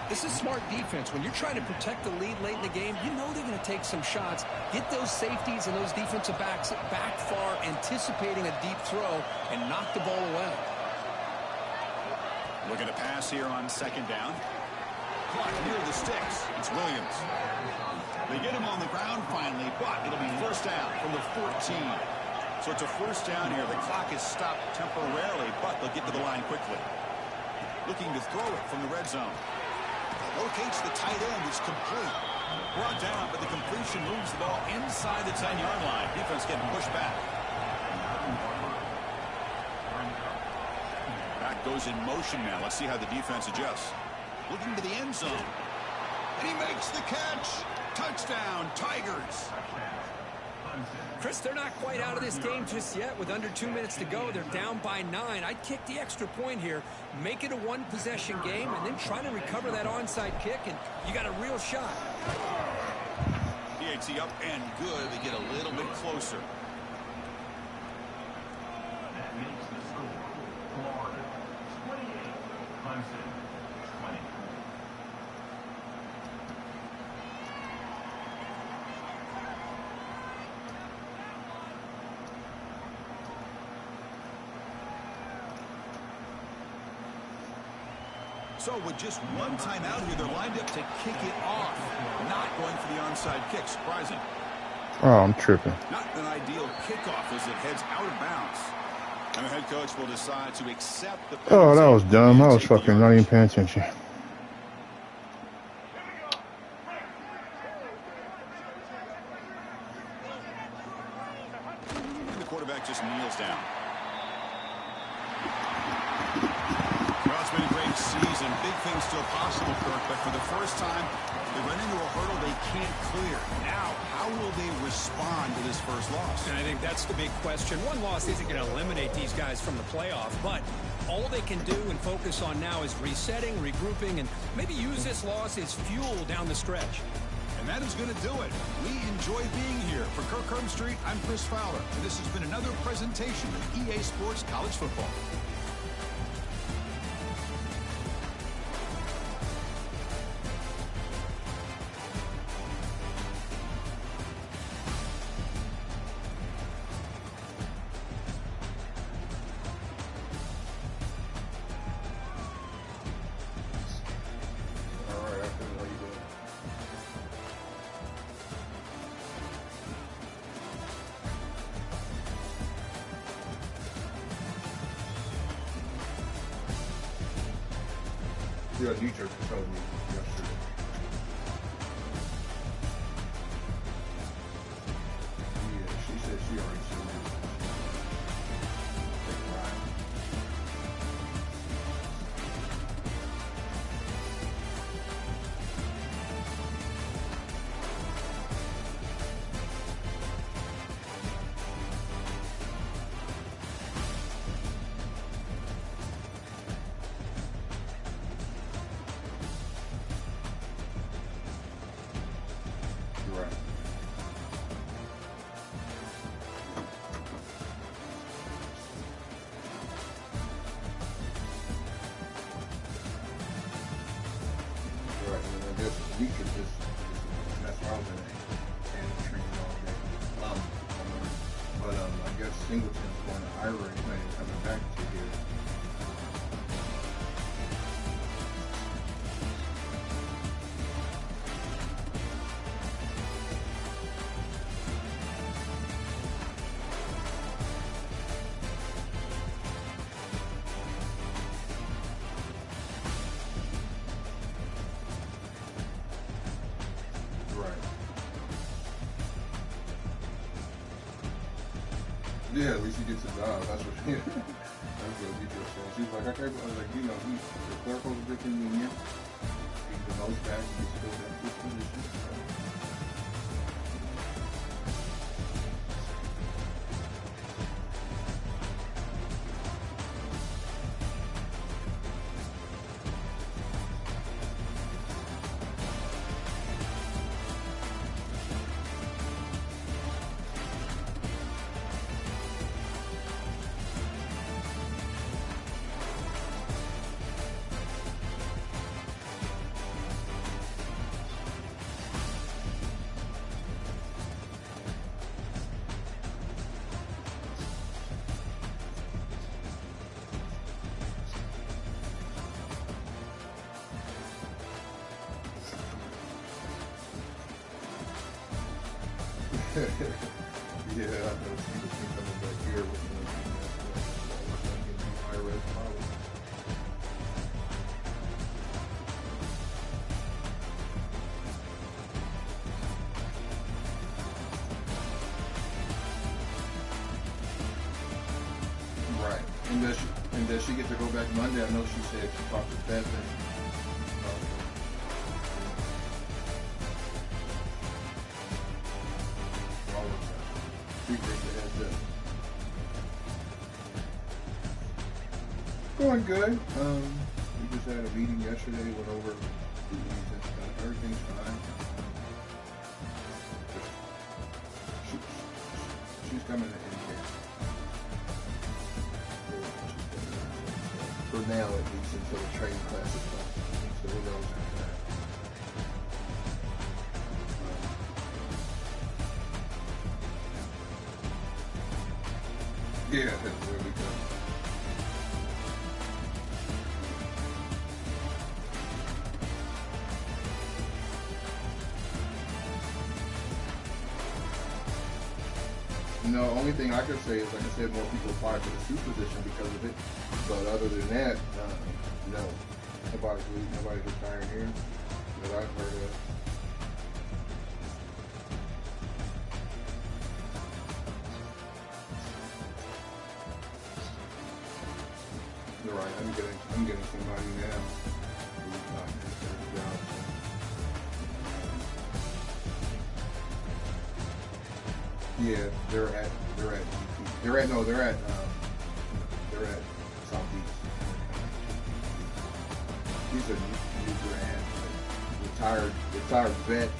Speaker 2: This is smart defense. When you're trying to protect the lead late in the game, you know they're going to take some shots, get those safeties and those defensive backs back far, anticipating a deep throw, and knock the ball away.
Speaker 1: Looking to pass here on second down. Clock near the sticks. It's Williams. They get him on the ground finally, but it'll be first down from the 14. So it's a first down here. The clock is stopped temporarily, but they'll get to the line quickly. Looking to throw it from the red zone. Locates the tight end. It's complete. Brought down, but the completion moves the ball inside the 10-yard line. Defense getting pushed back. Back goes in motion now. Let's see how the defense adjusts. Looking to the end zone. And he makes the catch. Touchdown, Tigers.
Speaker 2: Chris, they're not quite out of this game just yet. With under 2 minutes to go, they're down by 9. I'd kick the extra point here, make it a one-possession game, and then try to recover that onside kick, and you got a real shot.
Speaker 1: PAT up and good. They get a little bit closer.
Speaker 4: That makes the score Florida 28, Clemson 20.
Speaker 1: So with just one timeout here, they're lined up to kick it off. Not going for the onside kick. Surprising.
Speaker 3: Oh, I'm tripping.
Speaker 1: Not an ideal kickoff as it heads out of bounds. And the head coach will decide to accept the penalty.
Speaker 3: Oh, that was dumb. I was fucking not even paying attention.
Speaker 1: The quarterback just kneels down. Well, it's been a great season. Big things still possible, Kirk, but for the first time, they run into a hurdle they can't clear. Now, how will they respond to this first loss?
Speaker 2: And I think that's the big question. One loss isn't going to eliminate these guys from the playoff, but all they can do and focus on now is resetting, regrouping, and maybe use this loss as fuel down the stretch.
Speaker 1: And that is going to do it. We enjoy being here. For Kirk Herbstreit, I'm Chris Fowler, and this has been another presentation of EA Sports College Football.
Speaker 3: Yeah, Dietrich told me yesterday. Yeah, she said she already submitted it. Right. Right. Right, and I guess Dietrich just messed around with it and training all day. But I guess Singleton's going to Ira and planning coming back to here. Right. Yeah, at least he gets a job. That's what that's what Dietrich said. She's like, okay, but I was like, you know, the clerical position union, he's the most back, he's still got this position. So. Yeah, I know Singleton coming back here with the IRS problem. Right. And does she get to go back Monday? I know she said she talked to Beth and appreciate the heads up. Going good. We just had a meeting yesterday, went over duties and stuff. Everything's fine. She's coming to NK. For now, at least, until the training class is done. So who knows after that. Yeah, that's where we go. No, only thing I could say is, like I said, more people apply for the suit position because of it. But other than that, no. Nobody's retiring here that I've heard of. You're right. I'm getting somebody now who's not interested in the job. Yeah, they're at Southeast. He's a new grad, retired vet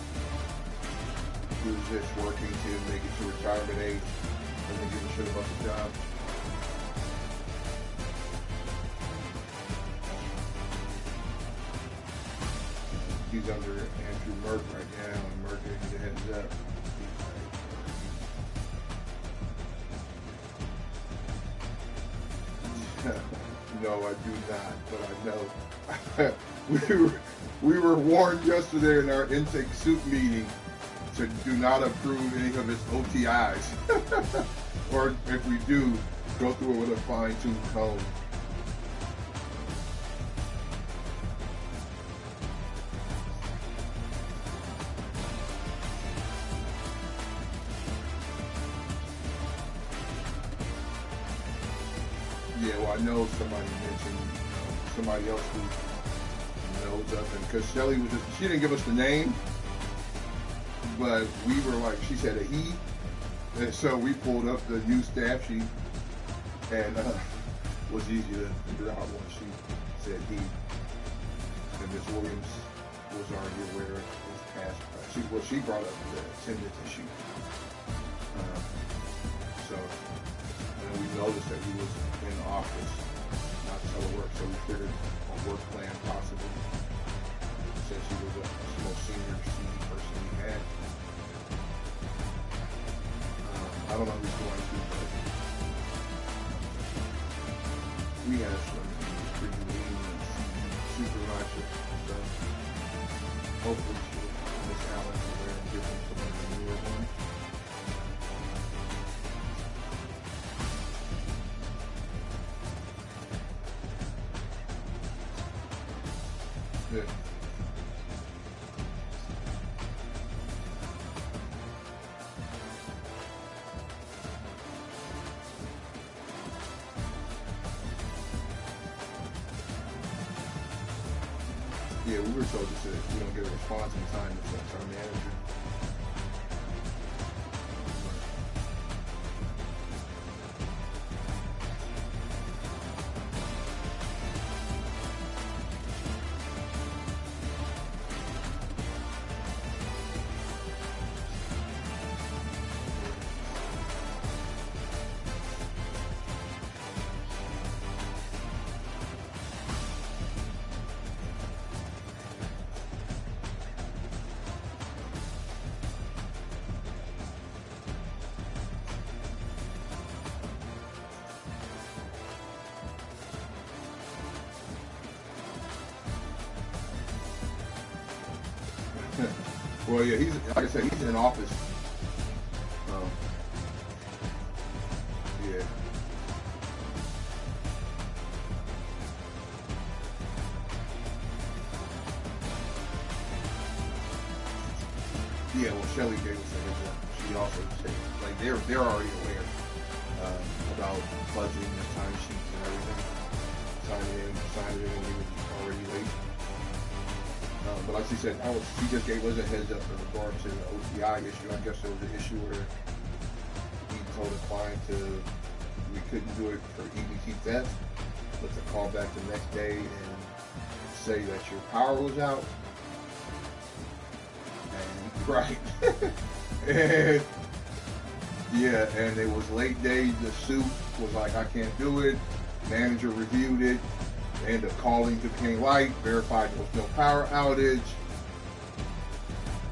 Speaker 3: who's just working to make it to retirement age. Doesn't give a shit about the job. He's under Andrew Merck right now, and Merck gave me the heads up. No, I do not, but I know. we were warned yesterday in our intake suit meeting to do not approve any of his OTIs. Or if we do, go through it with a fine-tooth comb. Yeah, well, I know somebody mentioned somebody else who knows us, and because Shelly was just, she didn't give us the name, but we were like, she said a he, and so we pulled up the new staff sheet, and was easy to figure out when she said he, and Miss Williams was already aware of his past. She brought up the attendance issue, so and we noticed that he was in the office, not telework, so we figured a work plan possibly, since he was the most senior person we had. I don't know who's going to, but we have some pretty lean and supervisor, so hopefully Miss Allen will wear and give them some of the newer ones. Yeah. Yeah, we were told that if we don't get a response in time, it's up to our manager. Well, yeah, he's, like I said, he's in office. Yeah. Yeah, well, Shelly gave us a heads up. She also said, like, they're already aware about budgeting the time sheets and everything. Signed it in when we were already late. But like she said, she just gave us a heads up in regard to the OTI issue. I guess there was an issue where we told the client we couldn't do it for EBT theft, but to call back the next day and say that your power was out. And right. And yeah, and it was late day. The suit was like, I can't do it. Manager reviewed it. End up calling to King Light, verified there was no power outage.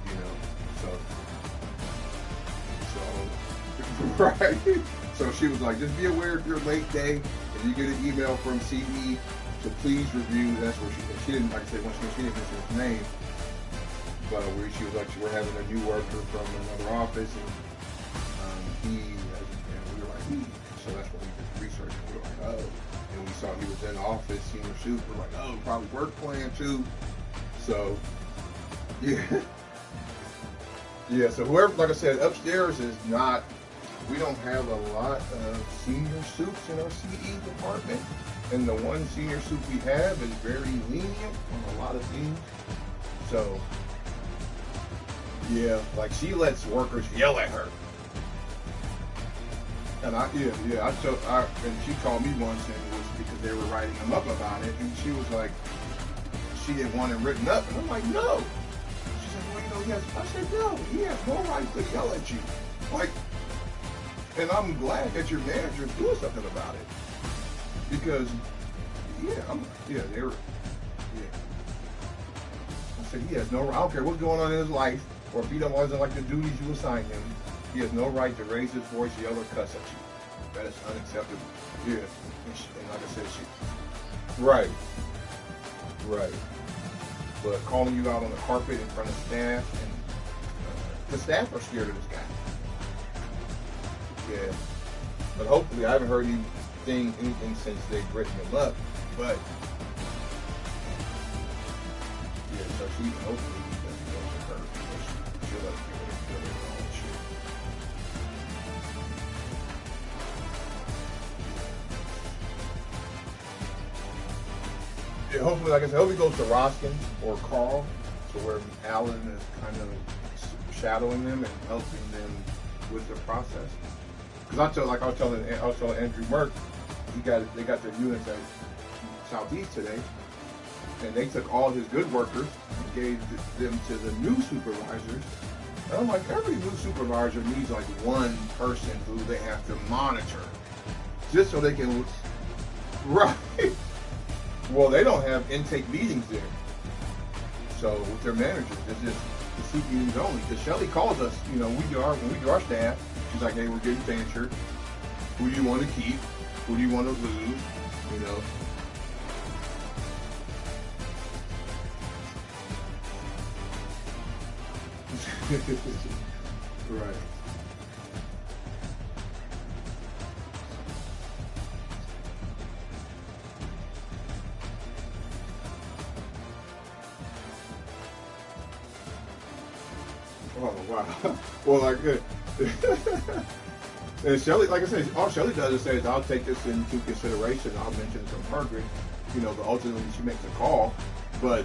Speaker 3: You know, so right. So she was like, just be aware if you're late day, if you get an email from CE, so please review. That's where she didn't, like I said, she didn't mention his name, but where she was like, we're having a new worker from another office, and we were like, so that's what we did research. We were like, oh. And we saw he was in the office, senior suit. We're like, oh, probably work plan too. So, yeah. Yeah, so whoever, like I said, upstairs is not, we don't have a lot of senior suits in our CE department. And the one senior suit we have is very lenient on a lot of things. So, yeah, like she lets workers yell at her. And and she called me once, and it was because they were writing them up about it, and she was like, she didn't want it written up, and I'm like, no. She said, well, you know, he has. I said, no, he has no right to yell at you. Like, and I'm glad that your manager's doing something about it, because, I said, he has no. I don't care what's going on in his life, or if he doesn't like the duties you assign him. He has no right to raise his voice, yell, or cuss at you. That is unacceptable. Yeah. And like I said, right. But calling you out on the carpet in front of staff, and the staff are scared of this guy. Yeah. But hopefully, I haven't heard anything since they've written him up. But yeah, so she hopefully he doesn't go to her. She'll let him get rid of all that shit. hopefully, like I said, hopefully it goes to Roskin or Carl, to where Alan is kind of shadowing them and helping them with the process. Because I was telling Andrew Merck, they got their units at Southeast today, and they took all his good workers and gave them to the new supervisors. And I'm like, every new supervisor needs like one person who they have to monitor, just so they can. Right. Well, they don't have intake meetings there. So with their managers, it's just the seat meetings only. Because Shelly calls us, when we do our staff, she's like, hey, we're getting Fancher. Who do you want to keep? Who do you want to lose? Right. Oh wow. Well, like, and Shelly, like I said, all Shelly does is say, I'll take this into consideration. I'll mention it to Margaret, but ultimately she makes a call. But,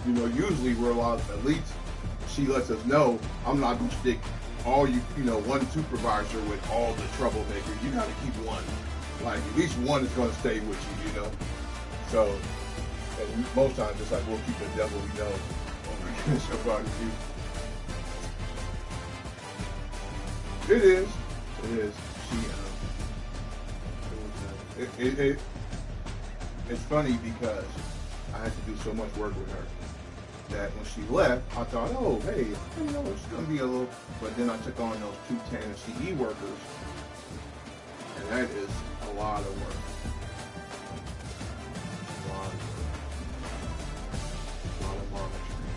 Speaker 3: usually we're allowed, at least she lets us know, I'm not going to stick all one supervisor with all the troublemakers. You got to keep one. Like, at least one is going to stay with you, So, and most times it's like, we'll keep the devil we know over against somebody. It is. It's funny because I had to do so much work with her that when she left, I thought, oh, hey, it's going to be a little, but then I took on those 2 CE workers, and that is a lot of work. A lot of monitoring.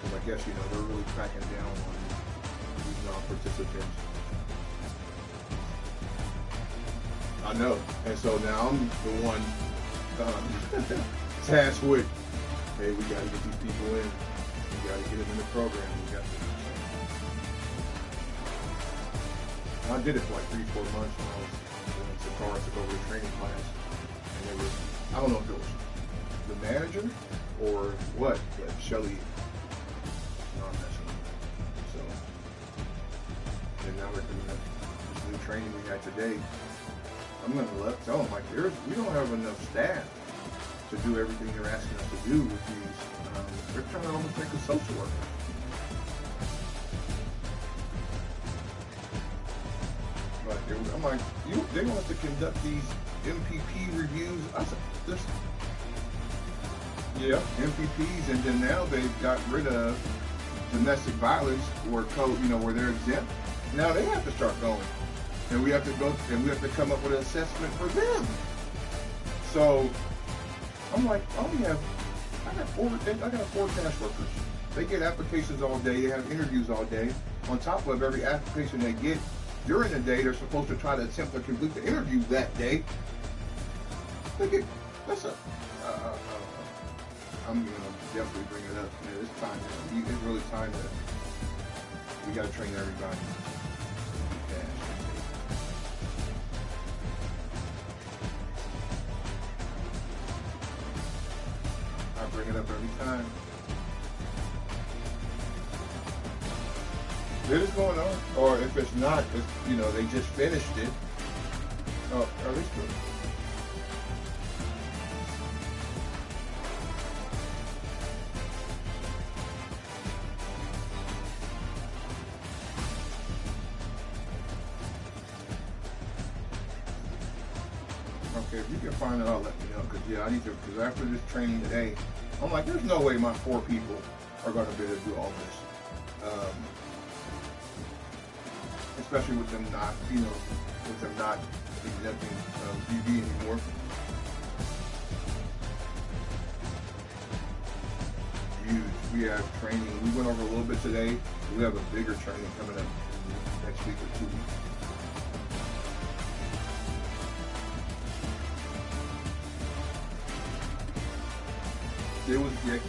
Speaker 3: Because I guess, they're really cracking down on these non-participants. I know. And so now I'm the one tasked with, hey, we got to get these people in. We got to get them in the program. I did it for like 3-4 months when I was doing Sakara, took over the training class. And it was, I don't know if it was the manager or what, but Shelly not messing with me. So, and now we're doing this new training we had today. I'm going to tell them, like, we don't have enough staff to do everything they're asking us to do with these. They're trying to almost make us social workers. But I'm like, they want us to conduct these MPP reviews. I said, MPPs, and then now they've got rid of domestic violence where they're exempt. Now they have to start going. And we have to come up with an assessment for them. So I'm like, I got 4 task workers. They get applications all day, they have interviews all day. On top of every application they get during the day, they're supposed to try to attempt to complete the interview that day. I'm gonna definitely bring it up. It's time. It's really time that we gotta train everybody. Bring it up every time. It is going on. Or if it's not, they just finished it. Oh, are they still? Okay, if you can find it out, let me know. Because after this training today, I'm like, there's no way my 4 people are going to be able to do all this. Especially with them not, exempting UV anymore. Huge. We have training. We went over a little bit today. We have a bigger training coming up next week or 2 weeks. It was right.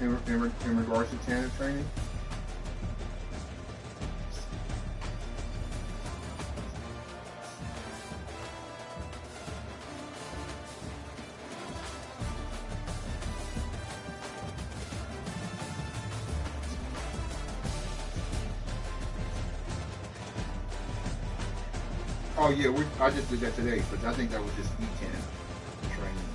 Speaker 3: in regards to tandem training? Oh yeah, I just did that today, but I think that was just E10 training.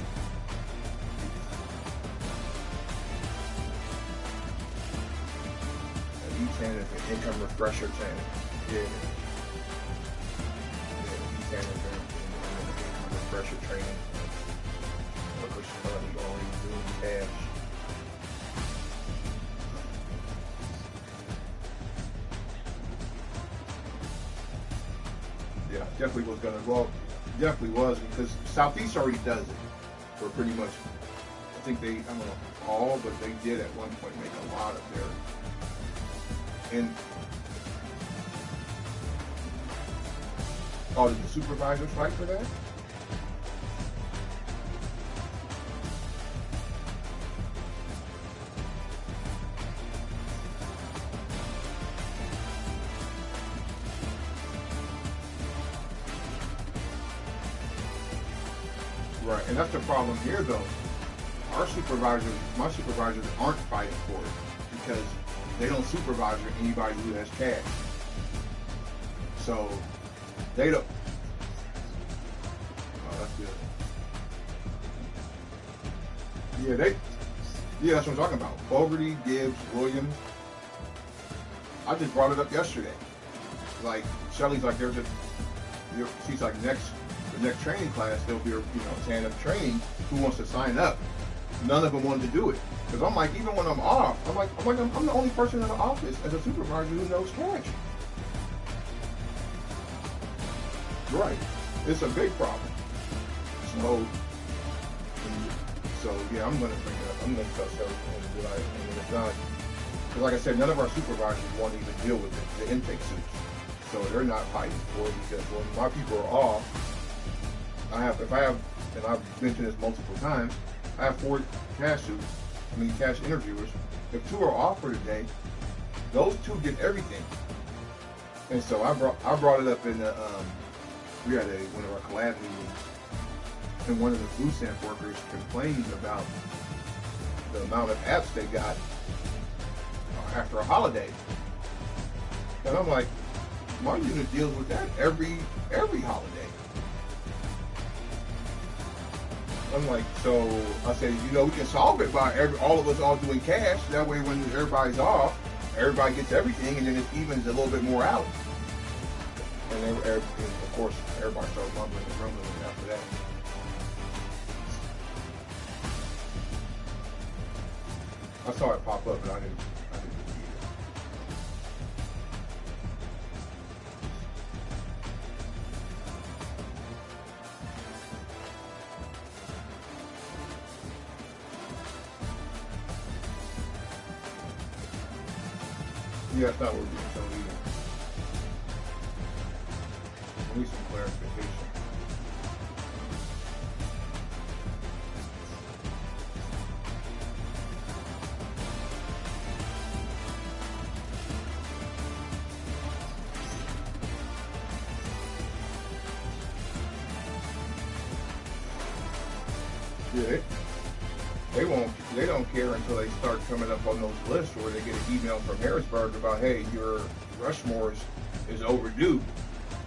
Speaker 3: E10 is an income refresher training. Yeah. E10 is an income refresher training. Workers currently only doing cash. Yeah, definitely was gonna. Well, definitely was because Southeast already does it for pretty much. I think they, I don't know all, but they did at one point make a lot of their. And did the supervisors fight for that? Right, and that's the problem here, though. My supervisors aren't fighting for it because they don't supervise anybody who has cash. So they don't. Oh, that's good. Yeah, that's what I'm talking about. Fogarty, Gibbs, Williams. I just brought it up yesterday. Like Shelly's like she's like the next training class there'll be tandem training. Who wants to sign up? None of them wanted to do it because I'm like, even when I'm off, I'm the only person in the office as a supervisor who knows cash. Right, it's a big problem. So yeah, I'm gonna bring it up. I'm gonna tell Shelly and be like, and it's not because, like I said, none of our supervisors want to even deal with the intake suits, so they're not fighting for it because when my people are off. And I've mentioned this multiple times, I have 4 cash interviewers. If 2 are off for today, those 2 get everything. And so I brought it up in the, we had one of our collab meetings, and one of the food stamp workers complained about the amount of apps they got after a holiday. And I'm like, my unit deals with that every holiday. I'm like, so I said, we can solve it by all of us all doing cash. That way, when everybody's off, everybody gets everything, and then it evens a little bit more out. And then, of course, everybody started mumbling and grumbling after that. I saw it pop up, but I didn't see it. Yeah, that's not what we're being told either. We need some clarification. Yeah, they don't care until they start coming up on those lists where they get an email from Harrisburg about, hey, your Rushmore is overdue.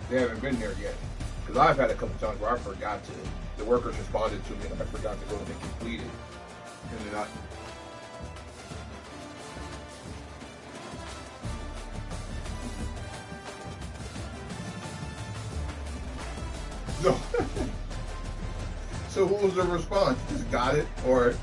Speaker 3: They haven't been there yet. Because I've had a couple times where I forgot to, the workers responded to me and I forgot to go and complete it. And then no. So what was the response? Just got it? Or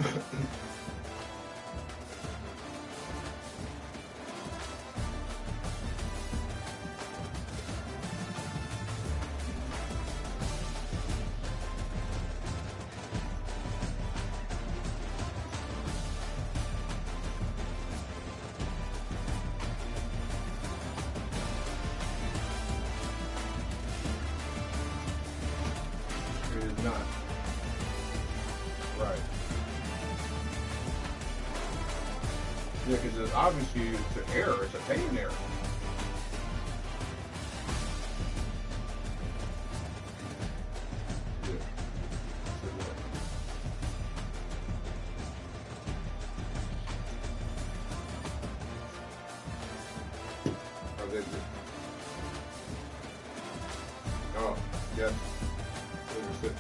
Speaker 3: It is not. Right. Yeah, because it's obviously it's an error. It's a payment error. Yeah. So, yeah. Oh, that's it. Oh, yeah. There's it.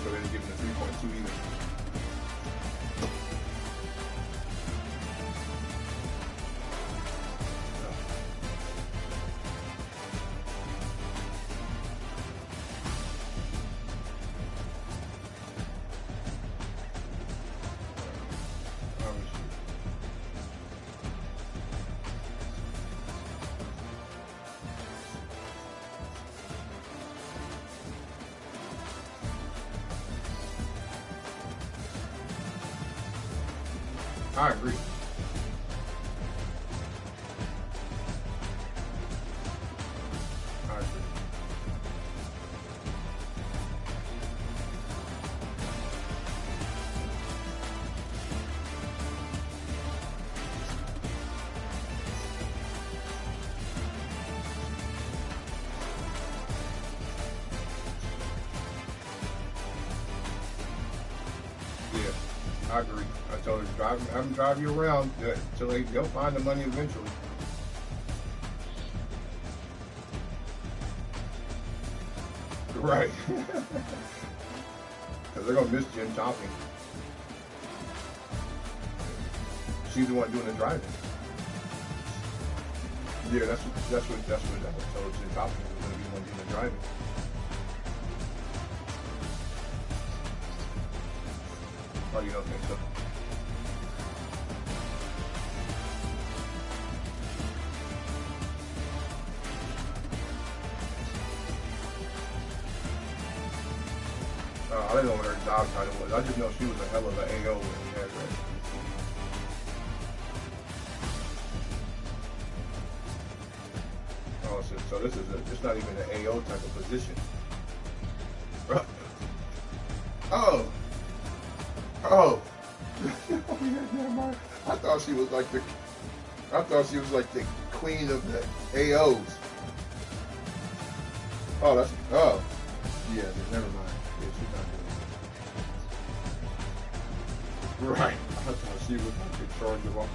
Speaker 3: So then give him the 3.2 either. Obviously. I agree. I agree. Yeah, I agree. I told her have them drive you around till they'll find the money eventually. Right. Because they're gonna miss Jen Topping. She's the one doing the driving. Yeah, that's what I told Jen Topping was gonna be the one doing the driving. Oh, you don't think so? I didn't know what her job title was. I just know she was a hell of an AO when we had her. Oh, so this is it's not even an AO type of position. Oh. Oh. Never mind. I thought she was like the queen of the AOs. Oh, yeah, never mind. Yeah, she's not doing it. Right. I thought she was like in charge of all.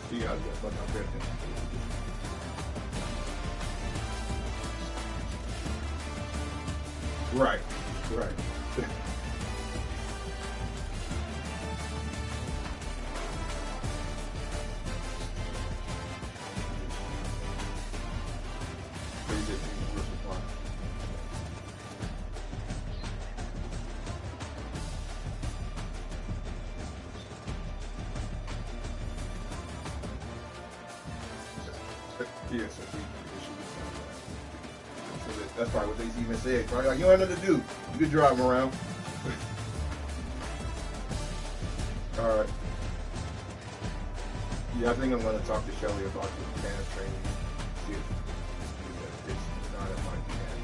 Speaker 3: See, I guess like I paid attention to it. Right. Right. Yeah, so that's probably what they even said. Probably like, you don't have nothing to do. You can drive them around. All right. Yeah, I think I'm going to talk to Shelly about the dance training. See if it's not at my demand.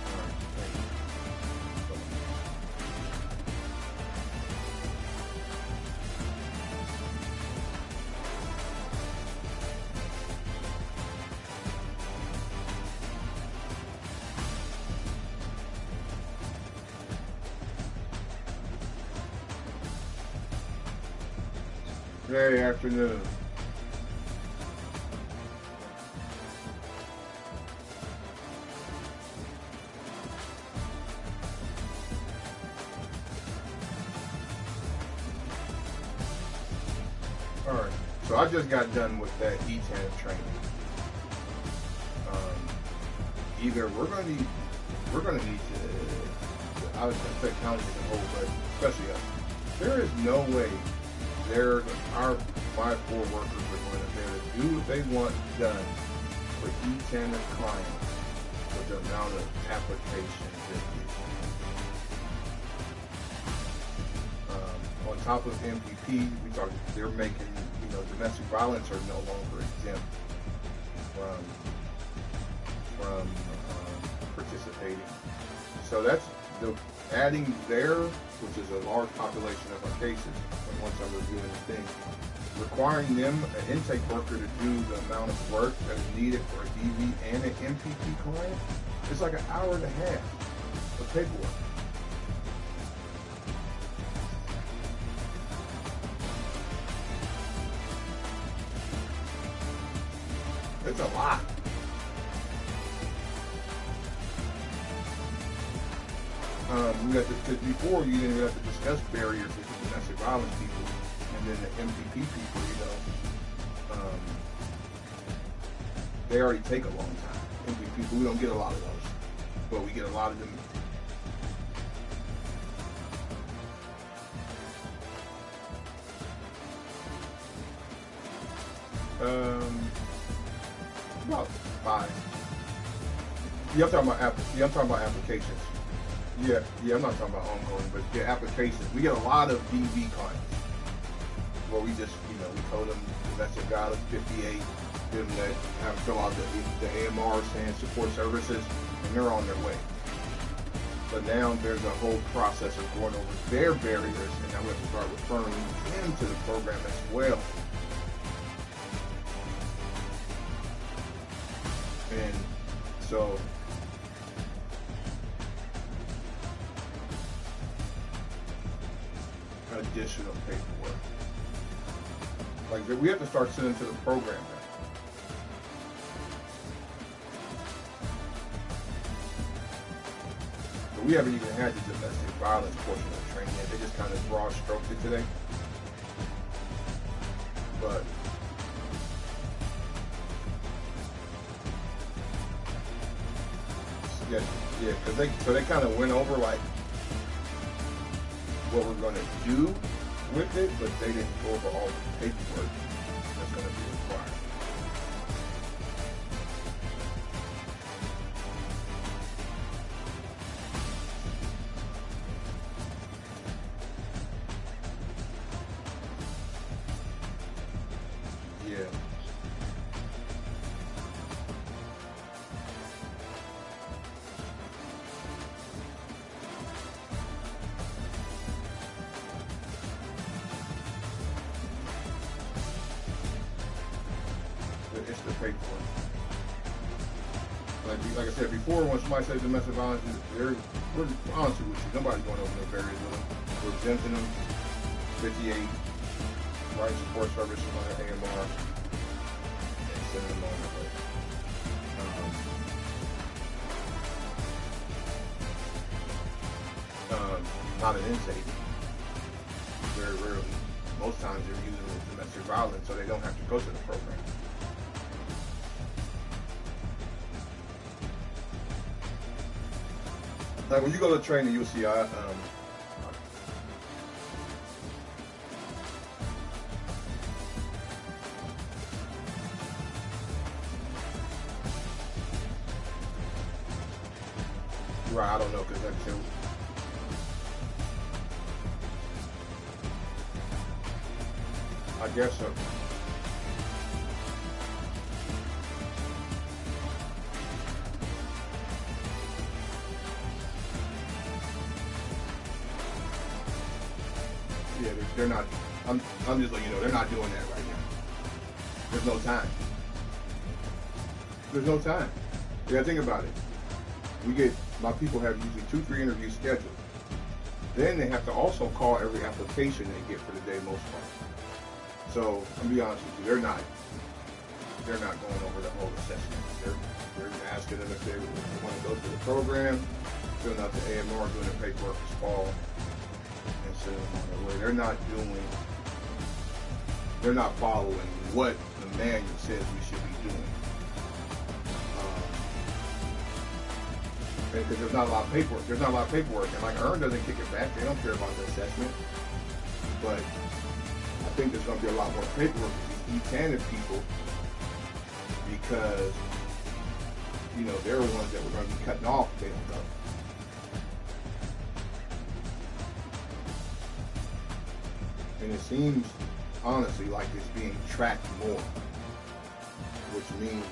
Speaker 3: All right, thank you. Very afternoon. All right. So I just got done with that E10 training. Either we're going to need to, I would say county as a whole, but especially us. There is no way our 5-4 workers are going to be able to do what they want done for E10 clients with the amount of applications they get. On top of MPP, they're making, domestic violence are no longer exempt from participating. So that's adding there, which is a large population of our cases, once I'm reviewing the thing, requiring them, an intake worker, to do the amount of work that is needed for a DV and an MPP client, it's like an hour and a half of paperwork. It's a lot. Because before you didn't have to discuss barriers with the domestic violence people, and then the MPP people, they already take a long time. MPP people, we don't get a lot of those, but we get a lot of them. About 5. Yeah, I'm talking about applications. Yeah, I'm not talking about ongoing, but yeah, applications. We get a lot of DV clients where we just, we told them domestic violence 58, give them that, have them fill out the AMR saying support services, and they're on their way. But now there's a whole process of going over their barriers, and now we have to start referring them to the program as well. And so additional paperwork. Like we have to start sending to the program now. But we haven't even had the domestic violence portion of the training yet. They just kind of broad stroked it today. But yeah, because they kind of went over like what we're going to do with it, but they didn't go over all the paperwork that's going to be required. Yeah. It's the paperwork. Like I said before, when somebody says domestic violence, we're honestly with you. Nobody's going over no barriers with them. We're exempting them. 58 right support services on their AMR and sending them on their way. Not an intake. Very rarely. Most times they're using it as domestic violence, so they don't have to go to the program. Like when you go to training, you'll see right, I don't know, because that's too. I guess so. Yeah, they're not. I'm just letting you know they're not doing that right now. There's no time. There's no time. You gotta think about it. My people have usually 2-3 interviews scheduled. Then they have to also call every application they get for the day most part. So I'm gonna be honest with you, they're not going over the whole assessment. They're asking them if they want to go through the program, filling out the AMR, doing the paperwork for fall, and sending them on their way. They're not doing they're not following what the manual says we should be doing. Because there's not a lot of paperwork. There's not a lot of paperwork, and like Earn doesn't kick it back. They don't care about the assessment. But I think there's going to be a lot more paperwork with these E-Cannon people because, you know, they're the ones that we're going to be cutting off if they don't go. And it seems, honestly, like it's being tracked more, which means,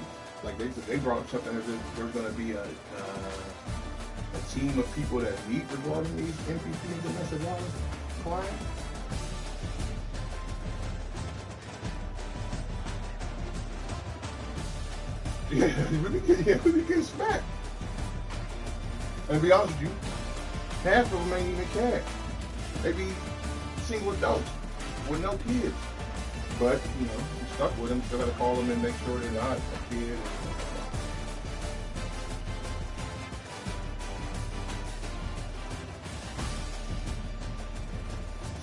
Speaker 3: like they brought up something, there's going to be a team of people that meet regarding these MPP and domestic violence clients. Yeah, we get smacked. And to be honest with you, half of them ain't even cash. They be single adults with no kids. But, you know, we stuck with them, still gotta call them and make sure they're not a kid.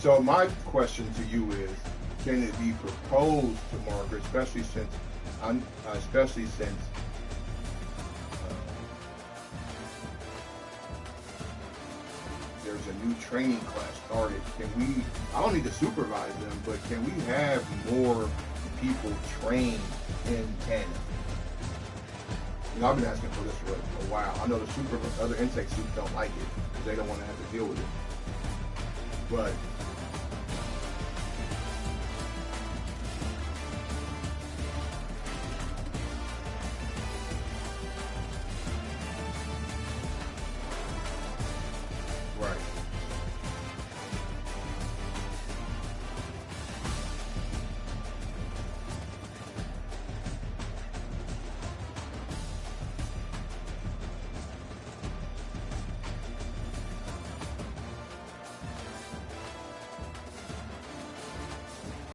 Speaker 3: So my question to you is, can it be proposed to Margaret, especially since there's a new training class started? Can we, I don't need to supervise them, but can we have more people trained in Canada? You know, I've been asking for this for a while. I know the other intake suits don't like it because they don't want to have to deal with it. But